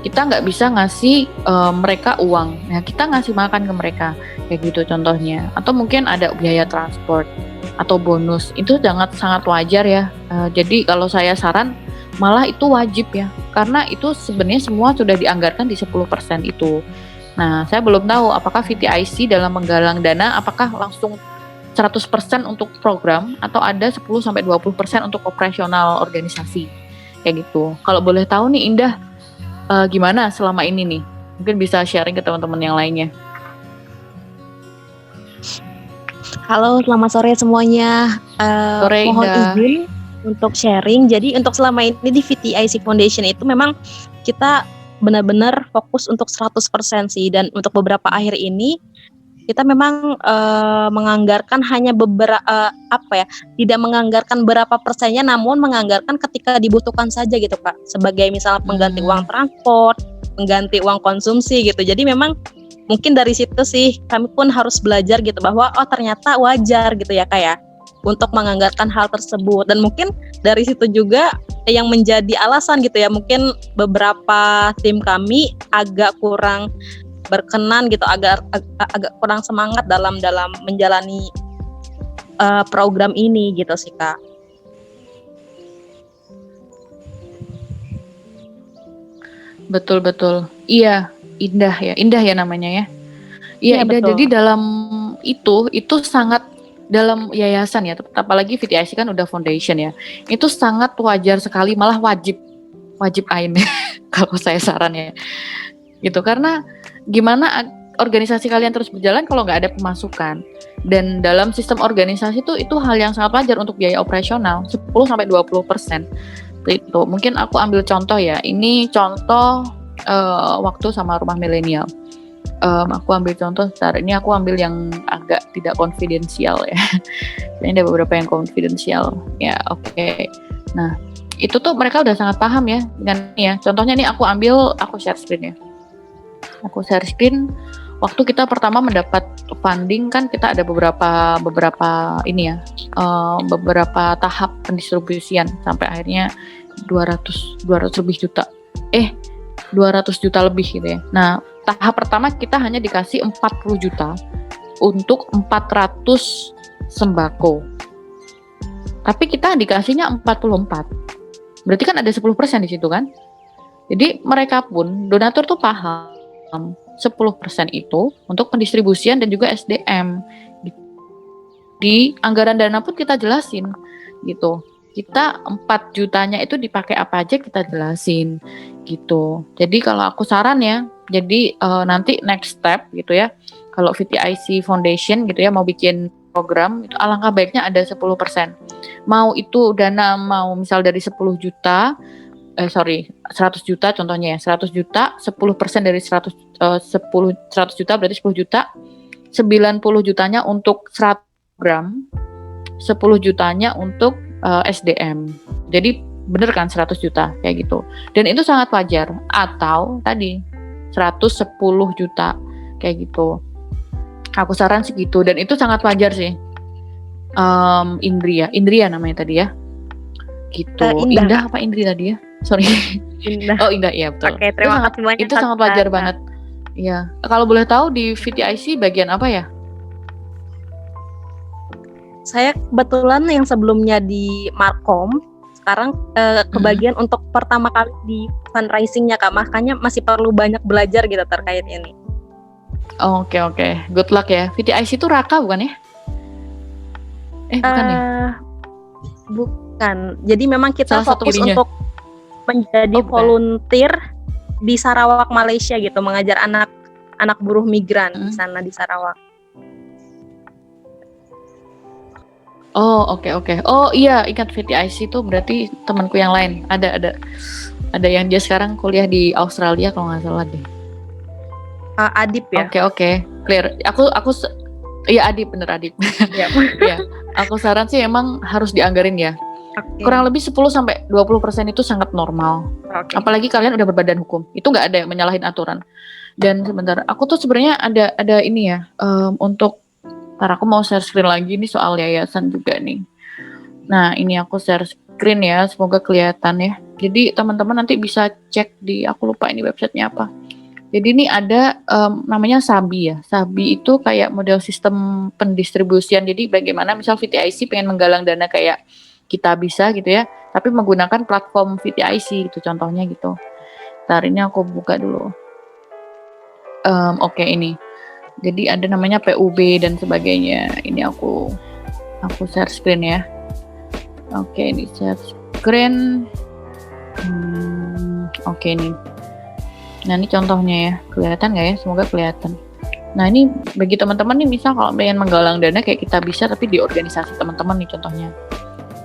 Speaker 2: Kita nggak bisa ngasih mereka uang, nah kita ngasih makan ke mereka kayak gitu contohnya. Atau mungkin ada biaya transport atau bonus, itu sangat wajar ya. Jadi kalau saya saran malah itu wajib ya, karena itu sebenarnya semua sudah dianggarkan di 10% itu. Nah, saya belum tahu apakah VTIC dalam menggalang dana apakah langsung 100% untuk program atau ada 10-20% untuk operasional organisasi kayak gitu. Kalau boleh tahu nih Indah, gimana selama ini nih? Mungkin bisa sharing ke teman-teman yang lainnya.
Speaker 5: Halo, selamat sore semuanya.
Speaker 2: Sore,
Speaker 5: mohon
Speaker 2: Indah.
Speaker 5: izin untuk sharing. Jadi untuk selama ini di VTIC Foundation itu memang kita benar-benar fokus untuk 100% sih, dan untuk beberapa akhir ini kita memang menganggarkan hanya beberapa tidak menganggarkan berapa persennya, namun menganggarkan ketika dibutuhkan saja gitu Pak, sebagai misalnya pengganti uang transport, pengganti uang konsumsi gitu. Jadi memang mungkin dari situ sih kami pun harus belajar gitu bahwa oh ternyata wajar gitu ya Kak ya. untuk menganggarkan hal tersebut. Dan mungkin dari situ juga yang menjadi alasan gitu ya, mungkin beberapa tim kami agak kurang berkenan gitu, agak kurang semangat dalam menjalani program ini gitu sih Kak.
Speaker 2: Betul. Iya, indah ya namanya ya. Iya, indah.
Speaker 5: Betul.
Speaker 2: Jadi dalam itu sangat dalam yayasan ya, apalagi VTIC kan udah foundation ya. Itu sangat wajar sekali, malah wajib AIN kalau saya saran ya. Gitu, karena gimana organisasi kalian terus berjalan kalau nggak ada pemasukan. Dan dalam sistem organisasi itu hal yang sangat wajar untuk biaya operasional 10-20%. Itu mungkin aku ambil contoh ya. Ini contoh waktu sama rumah milenial. Aku ambil contoh ini aku ambil yang agak tidak konfidensial ya. Ini ada beberapa yang konfidensial ya. Oke. Nah, itu tuh mereka udah sangat paham ya dengan ini ya. Contohnya nih aku share screen ya. Aku share screen waktu kita pertama mendapat funding kan kita ada beberapa ini ya, beberapa tahap pendistribusian sampai akhirnya 200 lebih juta. 200 juta lebih gitu ya. Nah, tahap pertama kita hanya dikasih 40 juta untuk 400 sembako. Tapi kita dikasihnya 44. Berarti kan ada 10% di situ kan? Jadi mereka pun donatur tuh paham 10% itu untuk pendistribusian dan juga SDM. Di anggaran dana pun kita jelasin gitu. Kita 4 jutanya itu dipakai apa aja kita jelasin gitu. Jadi kalau aku saran ya, jadi nanti next step gitu ya. Kalau VTIC Foundation gitu ya mau bikin program itu alangkah baiknya ada 10%. Mau itu dana mau misal dari 100 juta contohnya ya, 100 juta, 10% dari 100 juta berarti 10 juta, 90 jutanya untuk 100 gram, 10 jutanya untuk SDM. Jadi bener kan 100 juta kayak gitu. Dan itu sangat wajar. Atau tadi 110 juta kayak gitu. Aku saran sih gitu dan itu sangat wajar sih. Indria namanya tadi ya. Gitu. Indah apa Indri tadi ya? Sorry.
Speaker 5: Indah.
Speaker 2: Oh, Indah, iya betul.
Speaker 5: Oke, terima kasih banyak.
Speaker 2: Itu sangat wajar banget. Iya. Kalau boleh tahu di VTIC bagian apa ya?
Speaker 5: Saya kebetulan yang sebelumnya di Markom, sekarang kebagian untuk pertama kali di fundraising-nya Kak, makanya masih perlu banyak belajar gitu terkait ini.
Speaker 2: Oke. Good luck ya. VTIC itu Raka bukan ya? Bukan ya?
Speaker 5: Bukan. Jadi memang kita
Speaker 2: Salah
Speaker 5: fokus untuk menjadi volunteer di Sarawak, Malaysia gitu, mengajar anak buruh migran di sana di Sarawak.
Speaker 2: Oh, oke. Oh iya, ingat VTIC itu berarti temanku yang lain. Ada yang dia sekarang kuliah di Australia kalau nggak salah deh.
Speaker 5: Adip ya.
Speaker 2: Oke. Clear. Aku iya Adip. Iya. Iya. Aku saran sih emang harus dianggarin ya. Okay. Kurang lebih 10-20% itu sangat normal. Okay. Apalagi kalian udah berbadan hukum. Itu nggak ada yang menyalahin aturan. Dan sebentar, aku tuh sebenarnya ada ini ya, untuk ntar aku mau share screen lagi nih soal yayasan juga nih. Nah, ini aku share screen ya, semoga kelihatan ya. Jadi teman-teman nanti bisa cek di, aku lupa ini websitenya apa. Jadi ini ada namanya Sabi ya. Sabi itu kayak model sistem pendistribusian. Jadi bagaimana misal VTIC pengen menggalang dana kayak kita bisa gitu ya, tapi menggunakan platform VTIC gitu contohnya gitu. Ntar ini aku buka dulu. Oke, ini. Jadi ada namanya PUB dan sebagainya. Ini aku share screen ya. Oke, ini share screen. Oke nih. Nah ini contohnya ya. Kelihatan nggak ya? Semoga kelihatan. Nah ini bagi teman-teman nih, misal kalau pengen menggalang dana kayak kita bisa, tapi di organisasi teman-teman nih contohnya.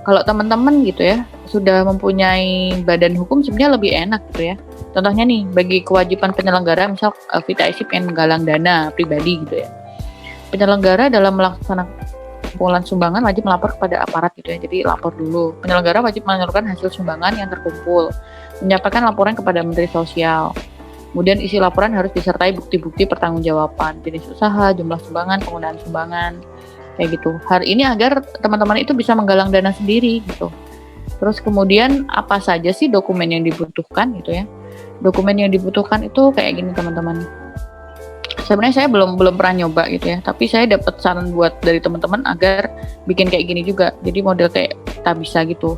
Speaker 2: Kalau teman-teman gitu ya sudah mempunyai badan hukum, sebenarnya lebih enak gitu ya. Contohnya nih, bagi kewajiban penyelenggara, misal VTIC pengen menggalang dana pribadi gitu ya. Penyelenggara dalam melaksanakan pengumpulan sumbangan wajib melapor kepada aparat gitu ya. Jadi lapor dulu. Penyelenggara wajib menyalurkan hasil sumbangan yang terkumpul, menyampaikan laporan kepada Menteri Sosial. Kemudian isi laporan harus disertai bukti-bukti pertanggungjawaban, jenis usaha, jumlah sumbangan, penggunaan sumbangan, kayak gitu. Hari ini agar teman-teman itu bisa menggalang dana sendiri gitu. Terus kemudian apa saja sih dokumen yang dibutuhkan gitu ya? Dokumen yang dibutuhkan itu kayak gini teman-teman. Sebenarnya saya belum pernah nyoba gitu ya, tapi saya dapat saran buat dari teman-teman agar bikin kayak gini juga. Jadi model kayak kita bisa gitu.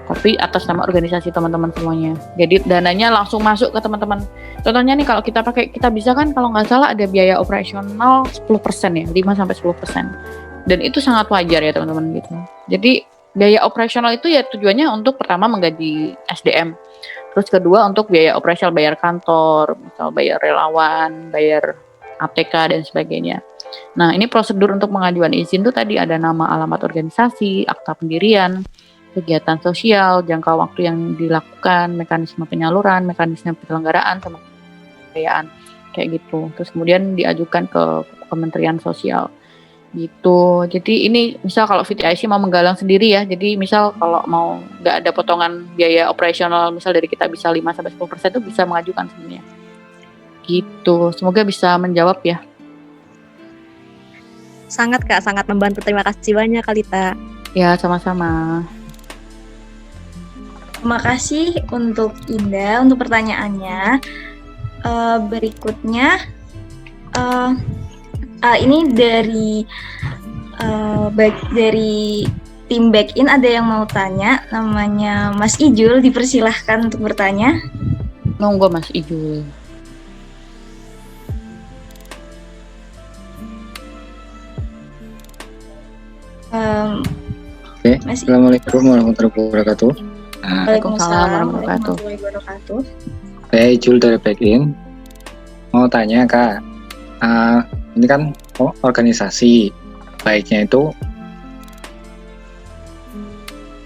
Speaker 2: Tapi atas nama organisasi teman-teman semuanya. Jadi dananya langsung masuk ke teman-teman. Contohnya nih kalau kita pakai kita bisa kan kalau nggak salah ada biaya operasional 10% ya, 5-10%. Dan itu sangat wajar ya teman-teman gitu. Jadi biaya operasional itu ya tujuannya untuk pertama menggaji SDM. Terus kedua untuk biaya operasional, bayar kantor, misal bayar relawan, bayar ATK dan sebagainya. Nah, ini prosedur untuk pengajuan izin tuh tadi ada nama, alamat organisasi, akta pendirian, kegiatan sosial, jangka waktu yang dilakukan, mekanisme penyaluran, mekanisme penyelenggaraan, sama pembiayaan kayak gitu. Terus kemudian diajukan ke Kementerian Sosial gitu. Jadi ini misal kalau VTIC mau menggalang sendiri ya, jadi misal kalau mau nggak ada potongan biaya operasional misal dari kita bisa 5-10% itu bisa mengajukan sebenarnya gitu. Semoga bisa menjawab ya.
Speaker 5: Sangat Kak, sangat membantu. Terima kasih banyak Kak Lita.
Speaker 2: Ya, sama-sama.
Speaker 1: Terima kasih untuk Indah untuk pertanyaannya. Berikutnya ini dari tim back in ada yang mau tanya, namanya Mas Ijul, dipersilahkan untuk bertanya.
Speaker 2: Monggo Mas Ijul.
Speaker 6: Assalamualaikum warahmatullahi wabarakatuh.
Speaker 2: Waalaikumsalam warahmatullahi
Speaker 1: wabarakatuh.
Speaker 6: Saya Ijul dari Back-in. Mau tanya Kak, ini kan organisasi, baiknya itu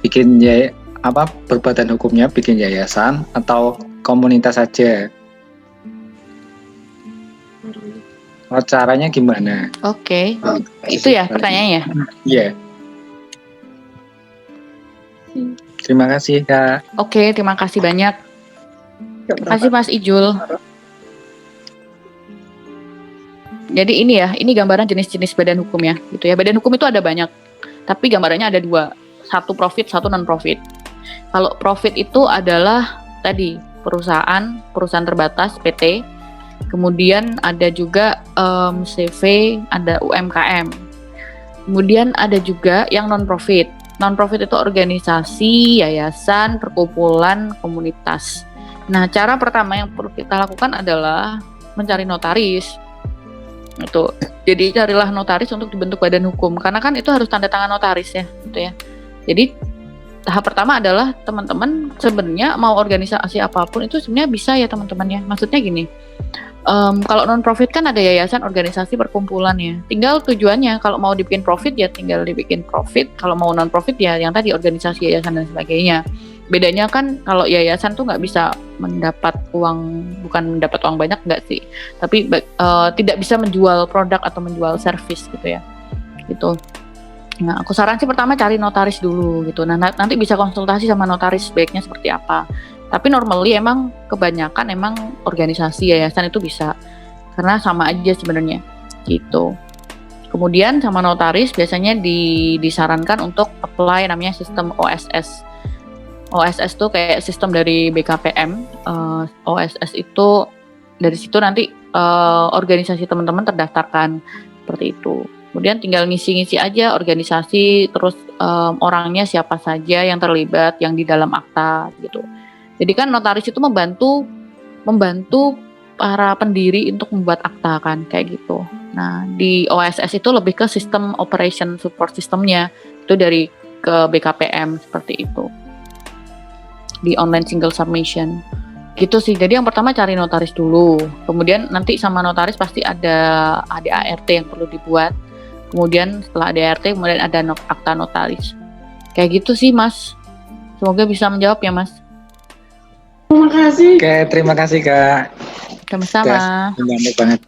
Speaker 6: bikin berbadan hukumnya bikin yayasan atau komunitas saja? Caranya gimana?
Speaker 2: Oke. Itu ya pertanyaannya?
Speaker 6: Iya. Terima kasih Kak.
Speaker 2: Oke, terima kasih banyak. Terima kasih Mas Ijul. Jadi ini ya, ini gambaran jenis-jenis badan hukum ya, gitu ya. Badan hukum itu ada banyak, tapi gambarannya ada dua, satu profit, satu non profit. Kalau profit itu adalah tadi perusahaan terbatas PT, kemudian ada juga CV, ada UMKM, kemudian ada juga yang non profit. Non profit itu organisasi, yayasan, perkumpulan, komunitas. Nah, cara pertama yang perlu kita lakukan adalah mencari notaris. Itu. Jadi carilah notaris untuk dibentuk badan hukum karena kan itu harus tanda tangan notaris ya, gitu ya. Jadi tahap pertama adalah teman-teman sebenarnya mau organisasi apapun itu sebenarnya bisa ya teman-teman ya. Maksudnya gini. Kalau non profit kan ada yayasan, organisasi, perkumpulan ya. Tinggal tujuannya kalau mau dibikin profit ya tinggal dibikin profit. Kalau mau non profit ya yang tadi organisasi, yayasan dan sebagainya. Bedanya kan kalau yayasan tuh nggak bisa mendapat uang, bukan mendapat uang banyak nggak sih, tapi tidak bisa menjual produk atau menjual service gitu ya, gitu. Nah, aku saran sih pertama cari notaris dulu gitu. Nah, nanti bisa konsultasi sama notaris baiknya seperti apa. Tapi normally emang kebanyakan emang organisasi yayasan itu bisa, karena sama aja sebenarnya, gitu. Kemudian sama notaris biasanya disarankan untuk apply namanya sistem OSS. OSS tuh kayak sistem dari BKPM. OSS itu dari situ nanti organisasi teman-teman terdaftarkan seperti itu. Kemudian tinggal ngisi-ngisi aja organisasi, terus orangnya siapa saja yang terlibat, yang di dalam akta gitu. Jadi kan notaris itu membantu para pendiri untuk membuat akta kan kayak gitu. Nah di OSS itu lebih ke sistem operation support systemnya itu dari ke BKPM seperti itu. Di online single submission gitu sih. Jadi yang pertama cari notaris dulu, kemudian nanti sama notaris pasti ada ADART yang perlu dibuat, kemudian setelah ADART kemudian ada akta notaris kayak gitu sih Mas. Semoga bisa menjawab ya Mas.
Speaker 3: Terima kasih.
Speaker 6: Oke, terima kasih Kak.
Speaker 2: Sama-sama.
Speaker 6: Membantu banget.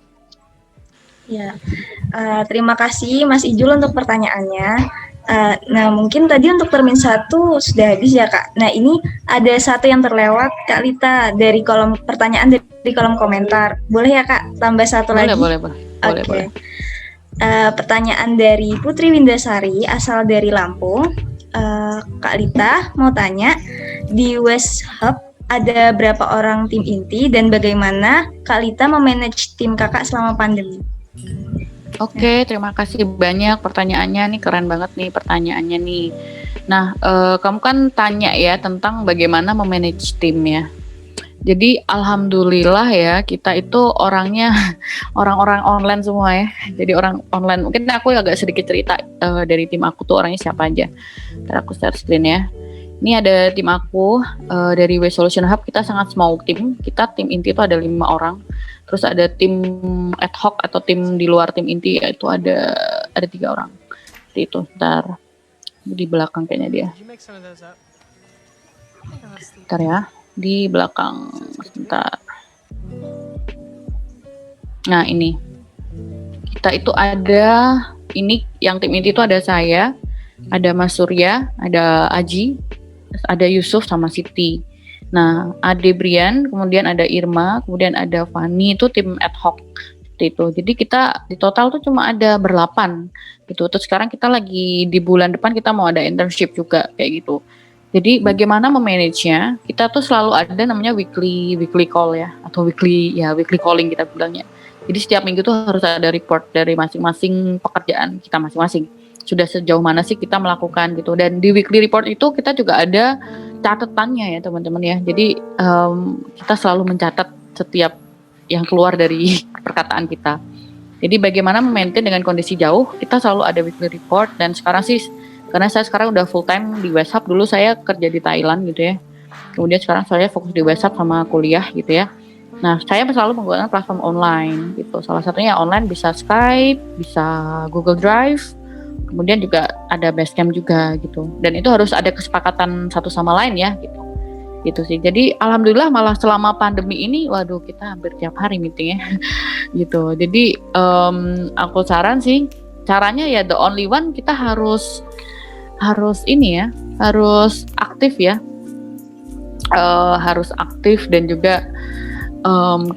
Speaker 1: Ya, terima kasih Mas Ijul untuk pertanyaannya. Nah, mungkin tadi untuk termin 1 sudah habis ya Kak. Nah, ini ada satu yang terlewat Kak Lita dari kolom pertanyaan dari kolom komentar. Boleh ya Kak tambah satu lagi?
Speaker 2: Boleh.
Speaker 1: Oke. pertanyaan dari Putri Windasari asal dari Lampung. Kak Lita mau tanya, di West Hub ada berapa orang tim inti dan bagaimana Kak Lita memanage tim kakak selama pandemi?
Speaker 2: Oke, terima kasih banyak pertanyaannya nih, keren banget nih pertanyaannya nih. Nah, kamu kan tanya ya tentang bagaimana memanage tim ya. Jadi alhamdulillah ya kita itu orangnya orang-orang online semua ya. Jadi orang online. Mungkin aku agak sedikit cerita dari tim aku tuh orangnya siapa aja. Ntar aku share screen ya. Ini ada tim aku dari Waste Solution Hub. Kita sangat small tim. Kita tim inti itu ada 5 orang. Terus ada tim ad hoc atau tim di luar tim inti yaitu ada 3 orang. Seperti itu. Ntar di belakang kayaknya dia. Ntar ya. Di belakang sebentar. Nah ini kita itu ada ini yang tim inti itu ada saya, ada Mas Surya, ada Aji, ada Yusuf sama Siti. Nah Ade Brian, kemudian ada Irma, kemudian ada Fani, itu tim ad hoc seperti itu. Jadi kita di total tuh cuma ada berlapan gitu. Terus sekarang kita lagi di bulan depan kita mau ada internship juga kayak gitu. Jadi bagaimana memanage-nya? Kita tuh selalu ada namanya weekly call ya, atau weekly calling kita bilangnya. Jadi setiap minggu tuh harus ada report dari masing-masing pekerjaan kita masing-masing. Sudah sejauh mana sih kita melakukan gitu. Dan di weekly report itu kita juga ada catatannya ya teman-teman ya. Jadi kita selalu mencatat setiap yang keluar dari perkataan kita. Jadi bagaimana memaintain dengan kondisi jauh? Kita selalu ada weekly report dan sekarang sih karena saya sekarang udah full time di West Hub, dulu saya kerja di Thailand gitu ya. Kemudian sekarang saya fokus di West Hub sama kuliah gitu ya. Nah, saya selalu menggunakan platform online gitu. Salah satunya online bisa Skype, bisa Google Drive, kemudian juga ada Basecamp juga gitu. Dan itu harus ada kesepakatan satu sama lain ya gitu. Gitu sih. Jadi alhamdulillah malah selama pandemi ini, waduh kita hampir tiap hari meeting ya. Gitu. Jadi aku saran sih, caranya ya the only one kita harus ini ya, harus aktif ya, harus aktif dan juga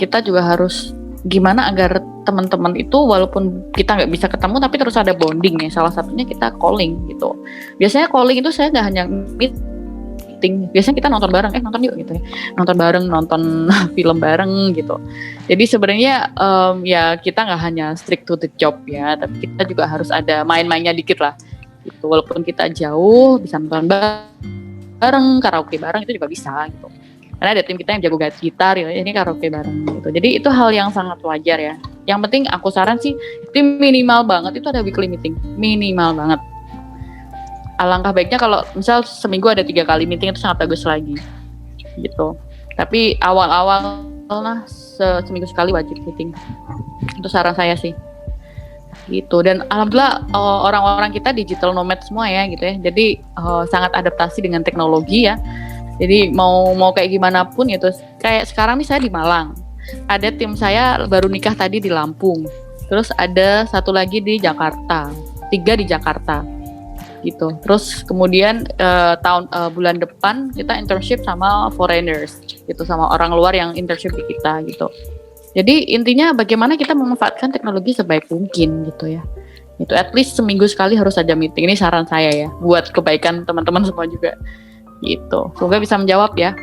Speaker 2: kita juga harus gimana agar teman-teman itu walaupun kita nggak bisa ketemu tapi terus ada bonding ya. Salah satunya kita calling gitu. Biasanya calling itu saya nggak hanya meeting, biasanya kita nonton bareng, nonton yuk gitu ya, nonton bareng, nonton film bareng gitu. Jadi sebenarnya ya kita nggak hanya strict to the job ya, tapi kita juga harus ada main-mainnya dikit lah. Gitu. Walaupun kita jauh bisa nonton bareng, karaoke bareng itu juga bisa gitu. Karena ada tim kita yang jago gitar ya, ini karaoke bareng gitu. Jadi itu hal yang sangat wajar ya. Yang penting aku saran sih tim minimal banget itu ada weekly meeting, minimal banget. Alangkah baiknya kalau misal seminggu ada 3 kali meeting itu sangat bagus lagi gitu. Tapi awal-awal lah seminggu sekali wajib meeting. Itu saran saya sih. Gitu. Dan alhamdulillah orang-orang kita digital nomad semua ya gitu ya. Jadi sangat adaptasi dengan teknologi ya. Jadi mau kayak gimana pun gitu. Kayak sekarang nih saya di Malang. Ada tim saya baru nikah tadi di Lampung. Terus ada satu lagi di Jakarta. 3 di Jakarta. Gitu. Terus kemudian bulan depan kita internship sama foreigners gitu, sama orang luar yang internship di kita gitu. Jadi intinya bagaimana kita memanfaatkan teknologi sebaik mungkin gitu ya. Itu at least seminggu sekali harus ada meeting. Ini saran saya ya, buat kebaikan teman-teman semua juga. Gitu. Semoga bisa menjawab ya.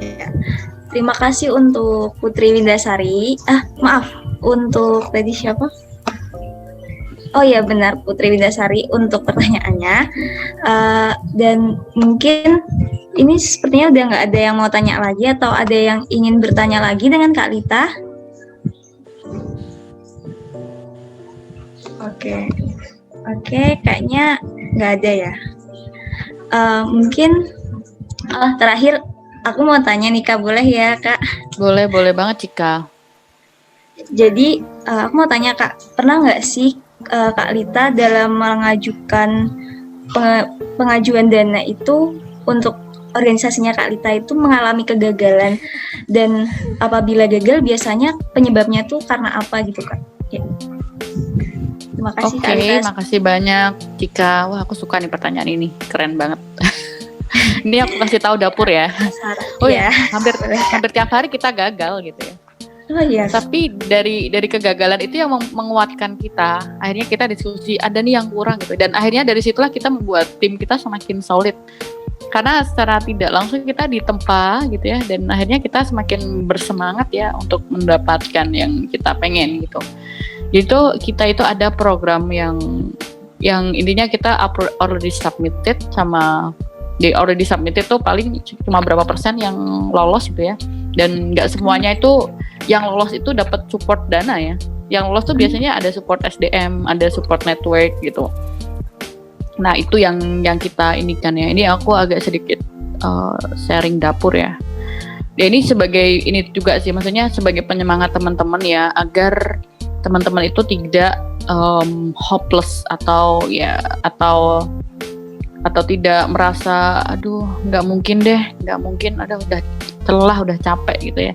Speaker 1: Ya. Terima kasih untuk Putri Windasari. Maaf, untuk tadi siapa? Oh ya benar, Putri Windasari untuk pertanyaannya. Dan mungkin ini sepertinya udah nggak ada yang mau tanya lagi atau ada yang ingin bertanya lagi dengan Kak Lita? Oke, kayaknya nggak ada ya. Mungkin terakhir aku mau tanya nih Kak, boleh ya Kak?
Speaker 2: Boleh banget Cika.
Speaker 1: Jadi aku mau tanya Kak, pernah nggak sih Kak Lita dalam mengajukan pengajuan dana itu untuk organisasinya Kak Lita itu mengalami kegagalan, dan apabila gagal biasanya penyebabnya tuh karena apa gitu Kak? Ya. Terima kasih Kak Lita.
Speaker 2: Oke, makasih banyak Cika. Wah aku suka nih pertanyaan ini, keren banget. Ini aku kasih tahu dapur ya. Oh ya, hampir tiap hari kita gagal gitu ya.
Speaker 1: Oh yes.
Speaker 2: Tapi dari kegagalan itu yang menguatkan kita. Akhirnya kita diskusi, ada nih yang kurang gitu. Dan akhirnya dari situlah kita membuat tim kita semakin solid. Karena secara tidak langsung kita ditempa gitu ya. Dan akhirnya kita semakin bersemangat ya untuk mendapatkan yang kita pengen gitu. Jadi kita itu ada program yang intinya kita already submitted sama di already submitted tuh paling cuma berapa persen yang lolos gitu ya. Dan nggak semuanya itu yang lolos itu dapat support dana ya. Yang lolos tuh biasanya ada support SDM, ada support network gitu. Nah itu yang kita inikan ya. Ini aku agak sedikit sharing dapur ya. Ya ini sebagai ini juga sih, maksudnya sebagai penyemangat teman-teman ya, agar teman-teman itu tidak hopeless atau tidak merasa aduh nggak mungkin, ada udah lelah, udah capek gitu ya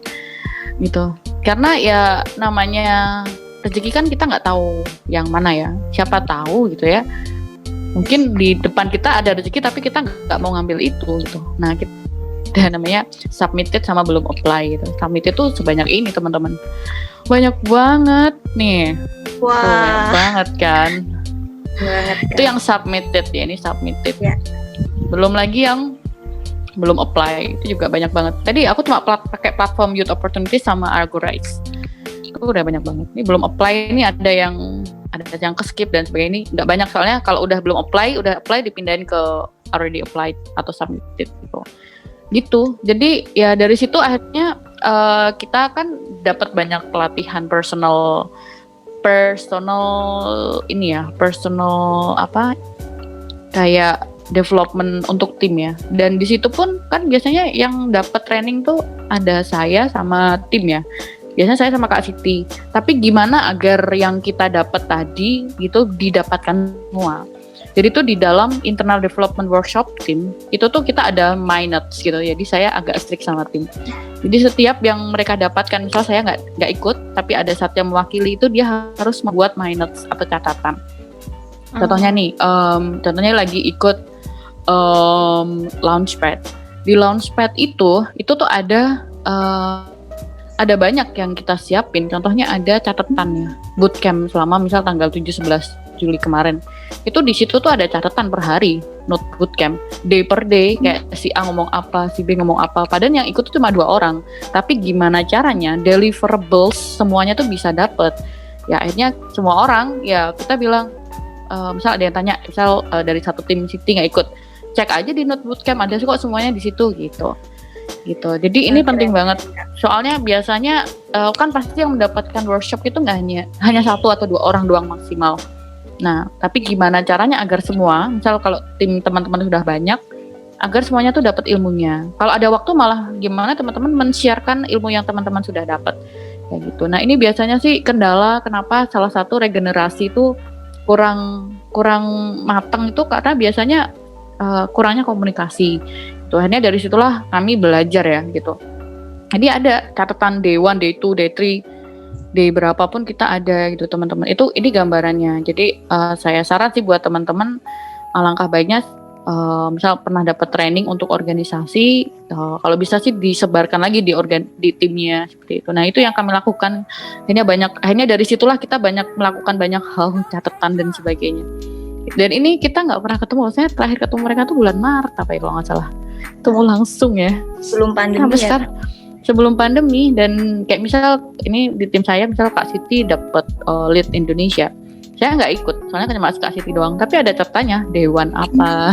Speaker 2: gitu. Karena ya namanya rezeki kan kita nggak tahu yang mana ya, siapa tahu gitu ya, mungkin di depan kita ada rezeki tapi kita nggak mau ngambil itu gitu. Nah kita namanya submitted sama belum apply gitu. Submitted tuh sebanyak ini teman-teman, banyak banget nih.
Speaker 1: Wah.
Speaker 2: Banyak banget kan.
Speaker 1: Banget,
Speaker 2: itu yang submitted ya, ini submitted
Speaker 1: ya.
Speaker 2: Belum lagi yang belum apply, itu juga banyak banget. Tadi aku cuma pakai platform Youth Opportunity sama Argorize, itu udah banyak banget. Ini belum apply, ini ada yang ke-skip dan sebagainya. Ini nggak banyak soalnya kalau udah belum apply, udah apply dipindahin ke already applied atau submitted gitu. Jadi ya dari situ akhirnya kita kan dapat banyak pelatihan personal ini ya, personal apa kayak development untuk tim ya. Dan di situ pun kan biasanya yang dapat training tuh ada saya sama tim ya. Biasanya saya sama Kak Siti. Tapi gimana agar yang kita dapat tadi gitu didapatkan semua. Jadi tuh di dalam internal development workshop tim itu tuh kita ada minutes gitu. Jadi saya agak strict sama tim. Jadi setiap yang mereka dapatkan, misal saya nggak ikut, tapi ada satu yang mewakili itu dia harus membuat minutes atau catatan. Contohnya nih, contohnya lagi ikut Launchpad. Di Launchpad itu tuh ada banyak yang kita siapin. Contohnya ada catatannya, bootcamp selama misal tanggal 7-11 Juli kemarin. Itu di situ tuh ada catatan per hari, note bootcamp, day per day, kayak si A ngomong apa, si B ngomong apa. Padahal yang ikut tuh cuma 2 orang. Tapi gimana caranya deliverables semuanya tuh bisa dapet. Ya akhirnya semua orang, ya kita bilang, misal ada yang tanya, misal dari satu tim Siti nggak ikut, cek aja di note bootcamp, ada kok semuanya di situ gitu. Jadi ini penting banget. Soalnya biasanya kan pasti yang mendapatkan workshop itu nggak hanya 1 atau 2 orang doang maksimal. Nah, tapi gimana caranya agar semua, misal kalau tim teman-teman sudah banyak, agar semuanya tuh dapat ilmunya. Kalau ada waktu malah gimana teman-teman men-sharekan ilmu yang teman-teman sudah dapat. Kayak gitu. Nah, ini biasanya sih kendala kenapa salah satu regenerasi itu kurang matang itu karena biasanya kurangnya komunikasi. Itu akhirnya dari situlah kami belajar ya gitu. Jadi ada catatan day 1, day 2, day 3, day berapapun kita ada gitu teman-teman. Ini gambarannya. Jadi saya saran sih buat teman-teman, alangkah baiknya misal pernah dapat training untuk organisasi, kalau bisa sih disebarkan lagi di timnya seperti itu. Nah itu yang kami lakukan. Akhirnya dari situlah kita melakukan banyak hal, catatan dan sebagainya. Dan ini kita nggak pernah ketemu. Saya terakhir ketemu mereka tuh bulan Maret apa ya kalau nggak salah. Ketemu langsung ya.
Speaker 1: Sebelum pandemi ya.
Speaker 2: Sebelum pandemi. Dan kayak misal ini di tim saya, misal Kak Siti dapat lead Indonesia, saya nggak ikut soalnya cuma Kak Siti doang, tapi ada catatannya dewan apa.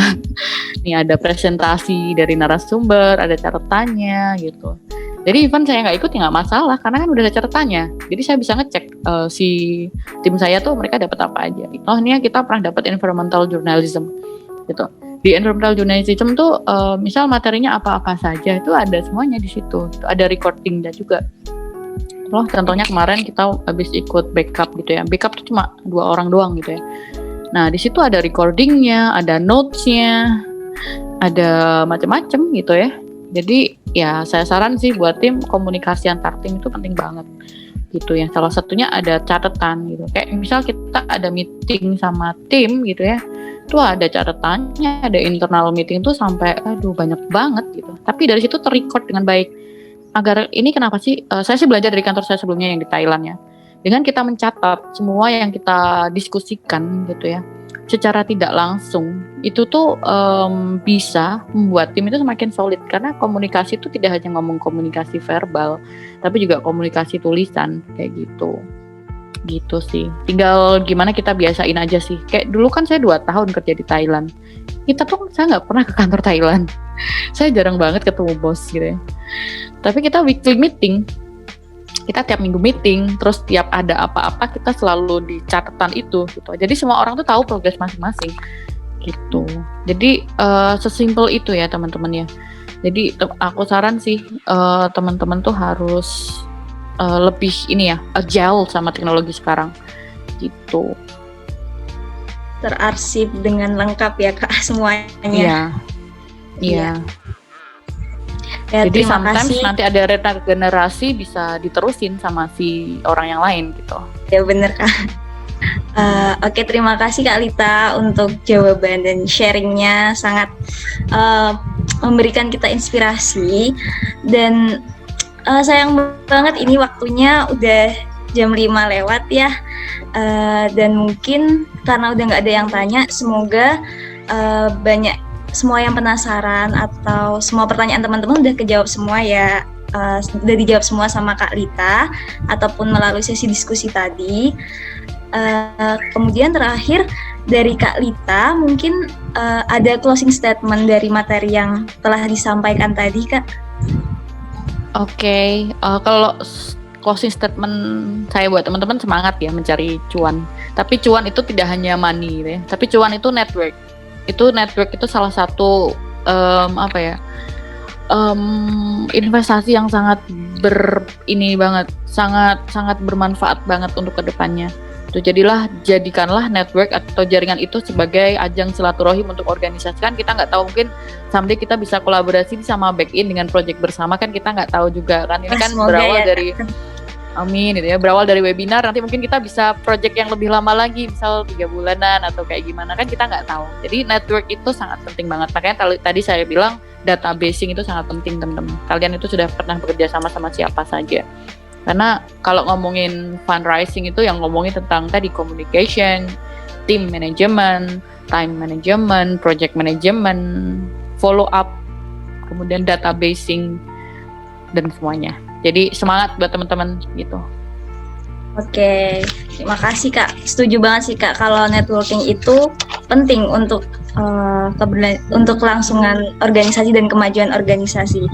Speaker 2: Nih ada presentasi dari narasumber, ada catatannya gitu. Jadi even saya nggak ikut ya nggak masalah karena kan udah ada catatannya. Jadi saya bisa ngecek si tim saya tuh mereka dapat apa aja. Ini kita pernah dapat environmental journalism gitu. Di environmental journalism tuh misal materinya apa-apa saja itu ada semuanya di situ. Ada recordingnya juga. Loh, contohnya kemarin kita habis ikut backup gitu ya. Backup tuh cuma 2 orang doang gitu ya. Nah, di situ ada recordingnya, ada notes-nya, ada macam-macam gitu ya. Jadi ya saya saran sih buat tim, komunikasi antar tim itu penting banget gitu ya. Salah satunya ada catatan gitu. Kayak misal kita ada meeting sama tim gitu ya. Itu ada catatannya, ada internal meeting tuh sampai banyak banget gitu. Tapi dari situ terrecord dengan baik. agar ini kenapa sih? Saya sih belajar dari kantor saya sebelumnya yang di Thailand ya. Dengan kita mencatat semua yang kita diskusikan gitu ya, secara tidak langsung itu tuh bisa membuat tim itu semakin solid karena komunikasi itu tidak hanya ngomong komunikasi verbal, tapi juga komunikasi tulisan kayak gitu sih. Tinggal gimana kita biasain aja sih. Kayak dulu kan saya 2 tahun kerja di Thailand. Kita tuh saya nggak pernah ke kantor Thailand. Saya jarang banget ketemu bos gitu ya. Tapi kita weekly meeting. Kita tiap minggu meeting, terus tiap ada apa-apa kita selalu di catatan itu gitu. Jadi semua orang tuh tahu progres masing-masing gitu. Jadi sesimpel itu ya teman-teman ya. Jadi aku saran sih teman-teman tuh harus lebih ini ya, agile sama teknologi sekarang gitu.
Speaker 1: Terarsip dengan lengkap ya Kak semuanya.
Speaker 2: Iya.
Speaker 1: Ya,
Speaker 2: jadi
Speaker 1: terima
Speaker 2: sometimes
Speaker 1: kasih.
Speaker 2: nanti ada regenerasi bisa diterusin sama si orang yang lain gitu.
Speaker 1: Ya bener Kak. Oke, terima kasih Kak Lita untuk jawaban dan sharingnya, sangat memberikan kita inspirasi. Dan sayang banget ini waktunya udah jam 5 lewat ya. Dan mungkin karena udah nggak ada yang tanya, semoga banyak semua yang penasaran atau semua pertanyaan teman-teman udah kejawab semua ya, udah dijawab semua sama Kak Lita ataupun melalui sesi diskusi tadi. Kemudian terakhir dari Kak Lita, mungkin ada closing statement dari materi yang telah disampaikan tadi Kak.
Speaker 2: Oke, kalau closing statement saya buat teman-teman, semangat ya mencari cuan. Tapi cuan itu tidak hanya money gitu ya, tapi cuan itu network. Network itu salah satu investasi yang sangat sangat bermanfaat banget untuk kedepannya. Jadikanlah network atau jaringan itu sebagai ajang silaturahim untuk organisasi. Kan kita nggak tahu, mungkin someday kita bisa kolaborasi sama Back-in dengan project bersama, kan kita nggak tahu juga kan. Ini kan berawal dari amin gitu ya, berawal dari webinar, nanti mungkin kita bisa project yang lebih lama lagi, misal 3 bulanan atau kayak gimana, kan kita nggak tahu. Jadi network itu sangat penting banget. Makanya tadi saya bilang databasing itu sangat penting teman-teman. Kalian itu sudah pernah bekerja sama siapa saja. Karena kalau ngomongin fundraising itu yang ngomongin tentang tadi communication, team management, time management, project management, follow up, kemudian databasing dan semuanya. Jadi semangat buat teman-teman gitu.
Speaker 1: Oke, terima kasih Kak. Setuju banget sih Kak kalau networking itu penting untuk untuk kelangsungan organisasi dan kemajuan organisasi.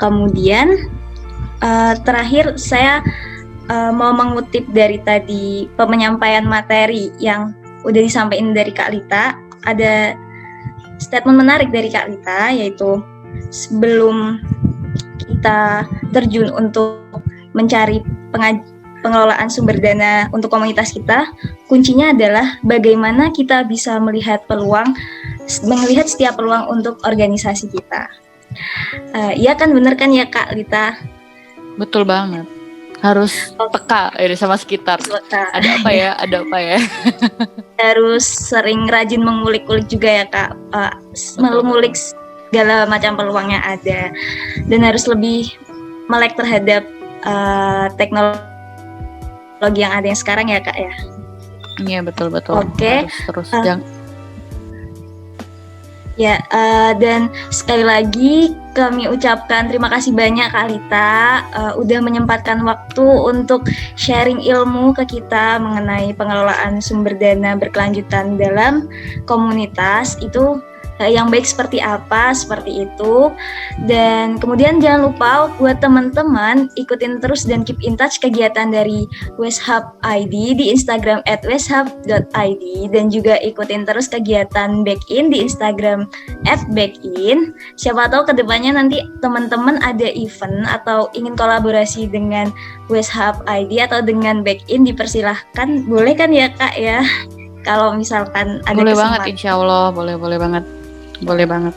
Speaker 1: Kemudian terakhir saya mau mengutip dari tadi penyampaian materi yang udah disampaikan dari Kak Lita. Ada statement menarik dari Kak Lita, yaitu sebelum kita terjun untuk mencari pengelolaan sumber dana untuk komunitas kita, kuncinya adalah bagaimana kita bisa melihat setiap peluang untuk organisasi kita. Iya kan, bener kan ya Kak Lita?
Speaker 2: Betul banget. Harus peka sama sekitar. Ada apa ya?
Speaker 1: Harus sering rajin mengulik-ulik juga ya Kak. Mengulik segala macam peluang yang ada, dan harus lebih melek terhadap teknologi yang ada yang sekarang ya Kak ya.
Speaker 2: Iya betul.
Speaker 1: Oke.
Speaker 2: Terus
Speaker 1: dan sekali lagi kami ucapkan terima kasih banyak Kak Lita udah menyempatkan waktu untuk sharing ilmu ke kita mengenai pengelolaan sumber dana berkelanjutan dalam komunitas itu. Yang baik seperti apa, seperti itu. Dan kemudian jangan lupa buat teman-teman ikutin terus dan keep in touch kegiatan dari Westhub ID di Instagram @westhub.id, dan juga ikutin terus kegiatan Back-in di Instagram @Back-in. Siapa tahu kedepannya nanti teman-teman ada event atau ingin kolaborasi dengan Westhub ID atau dengan Back-in, dipersilahkan. Boleh kan ya Kak ya? Kalau misalkan ada
Speaker 2: boleh
Speaker 1: kesempatan.
Speaker 2: banget, insya Allah boleh banget. Boleh banget.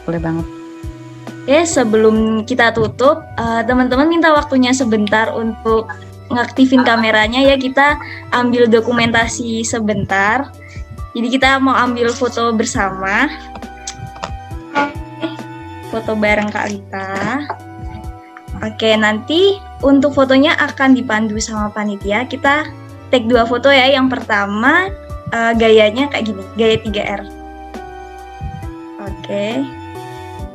Speaker 1: Oke, sebelum kita tutup, teman-teman minta waktunya sebentar untuk ngaktifin kameranya ya. Kita ambil dokumentasi sebentar. Jadi kita mau ambil foto bersama. Foto bareng Kak Lita. Oke, nanti untuk fotonya akan dipandu sama panitia. Kita take 2 foto ya. Yang pertama gayanya kayak gini, gaya 3R. Oke.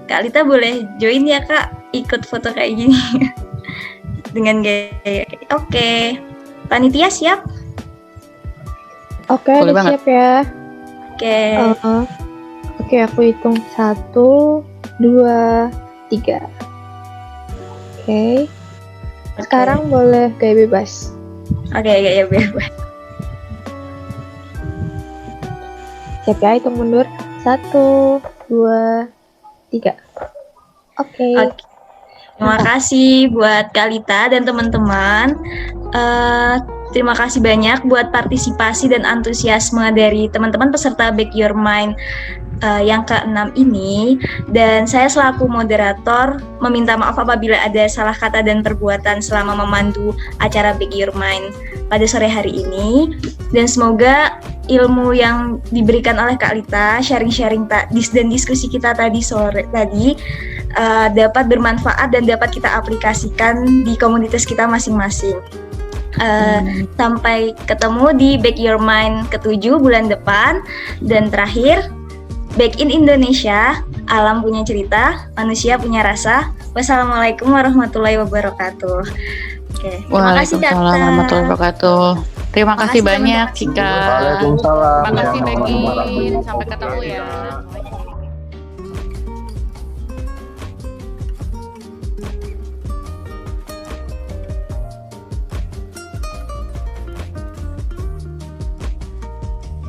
Speaker 1: Kak Lita boleh join ya Kak, ikut foto kayak gini. Dengan gaya. Oke. Panitia siap?
Speaker 4: Oke,
Speaker 2: Boleh
Speaker 4: udah
Speaker 2: banget.
Speaker 4: siap ya.
Speaker 1: Oke.
Speaker 4: Oke, aku hitung 1, 2, 3. Oke. Sekarang boleh gaya bebas.
Speaker 1: Oke, gaya bebas.
Speaker 4: Siap ya, hitung mundur. 1, 2, 3. Oke.
Speaker 1: Oke. Terima kasih buat Kak Lita dan teman-teman. Terima kasih banyak buat partisipasi dan antusiasme dari teman-teman peserta Back Your Mind yang ke-6 ini. Dan saya selaku moderator meminta maaf apabila ada salah kata dan perbuatan selama memandu acara Back Your Mind pada sore hari ini. Dan semoga ilmu yang diberikan oleh Kak Lita, sharing-sharing dan diskusi kita tadi sore tadi dapat bermanfaat dan dapat kita aplikasikan di komunitas kita masing-masing. Sampai ketemu di Back Your Mind ke-7 bulan depan. Dan terakhir, Back in Indonesia, alam punya cerita, manusia punya rasa. Wassalamualaikum warahmatullahi wabarakatuh. Oke, terima kasih Kak.
Speaker 2: Waalaikumsalam warahmatullahi wabarakatuh. Terima kasih
Speaker 1: Makasih,
Speaker 2: banyak
Speaker 1: teman-teman.
Speaker 2: Cika.
Speaker 6: Waalaikumsalam.
Speaker 2: Terima kasih
Speaker 6: warahmatullahi
Speaker 2: Bekin.
Speaker 6: wabarakatuh.
Speaker 2: Sampai ketemu ya.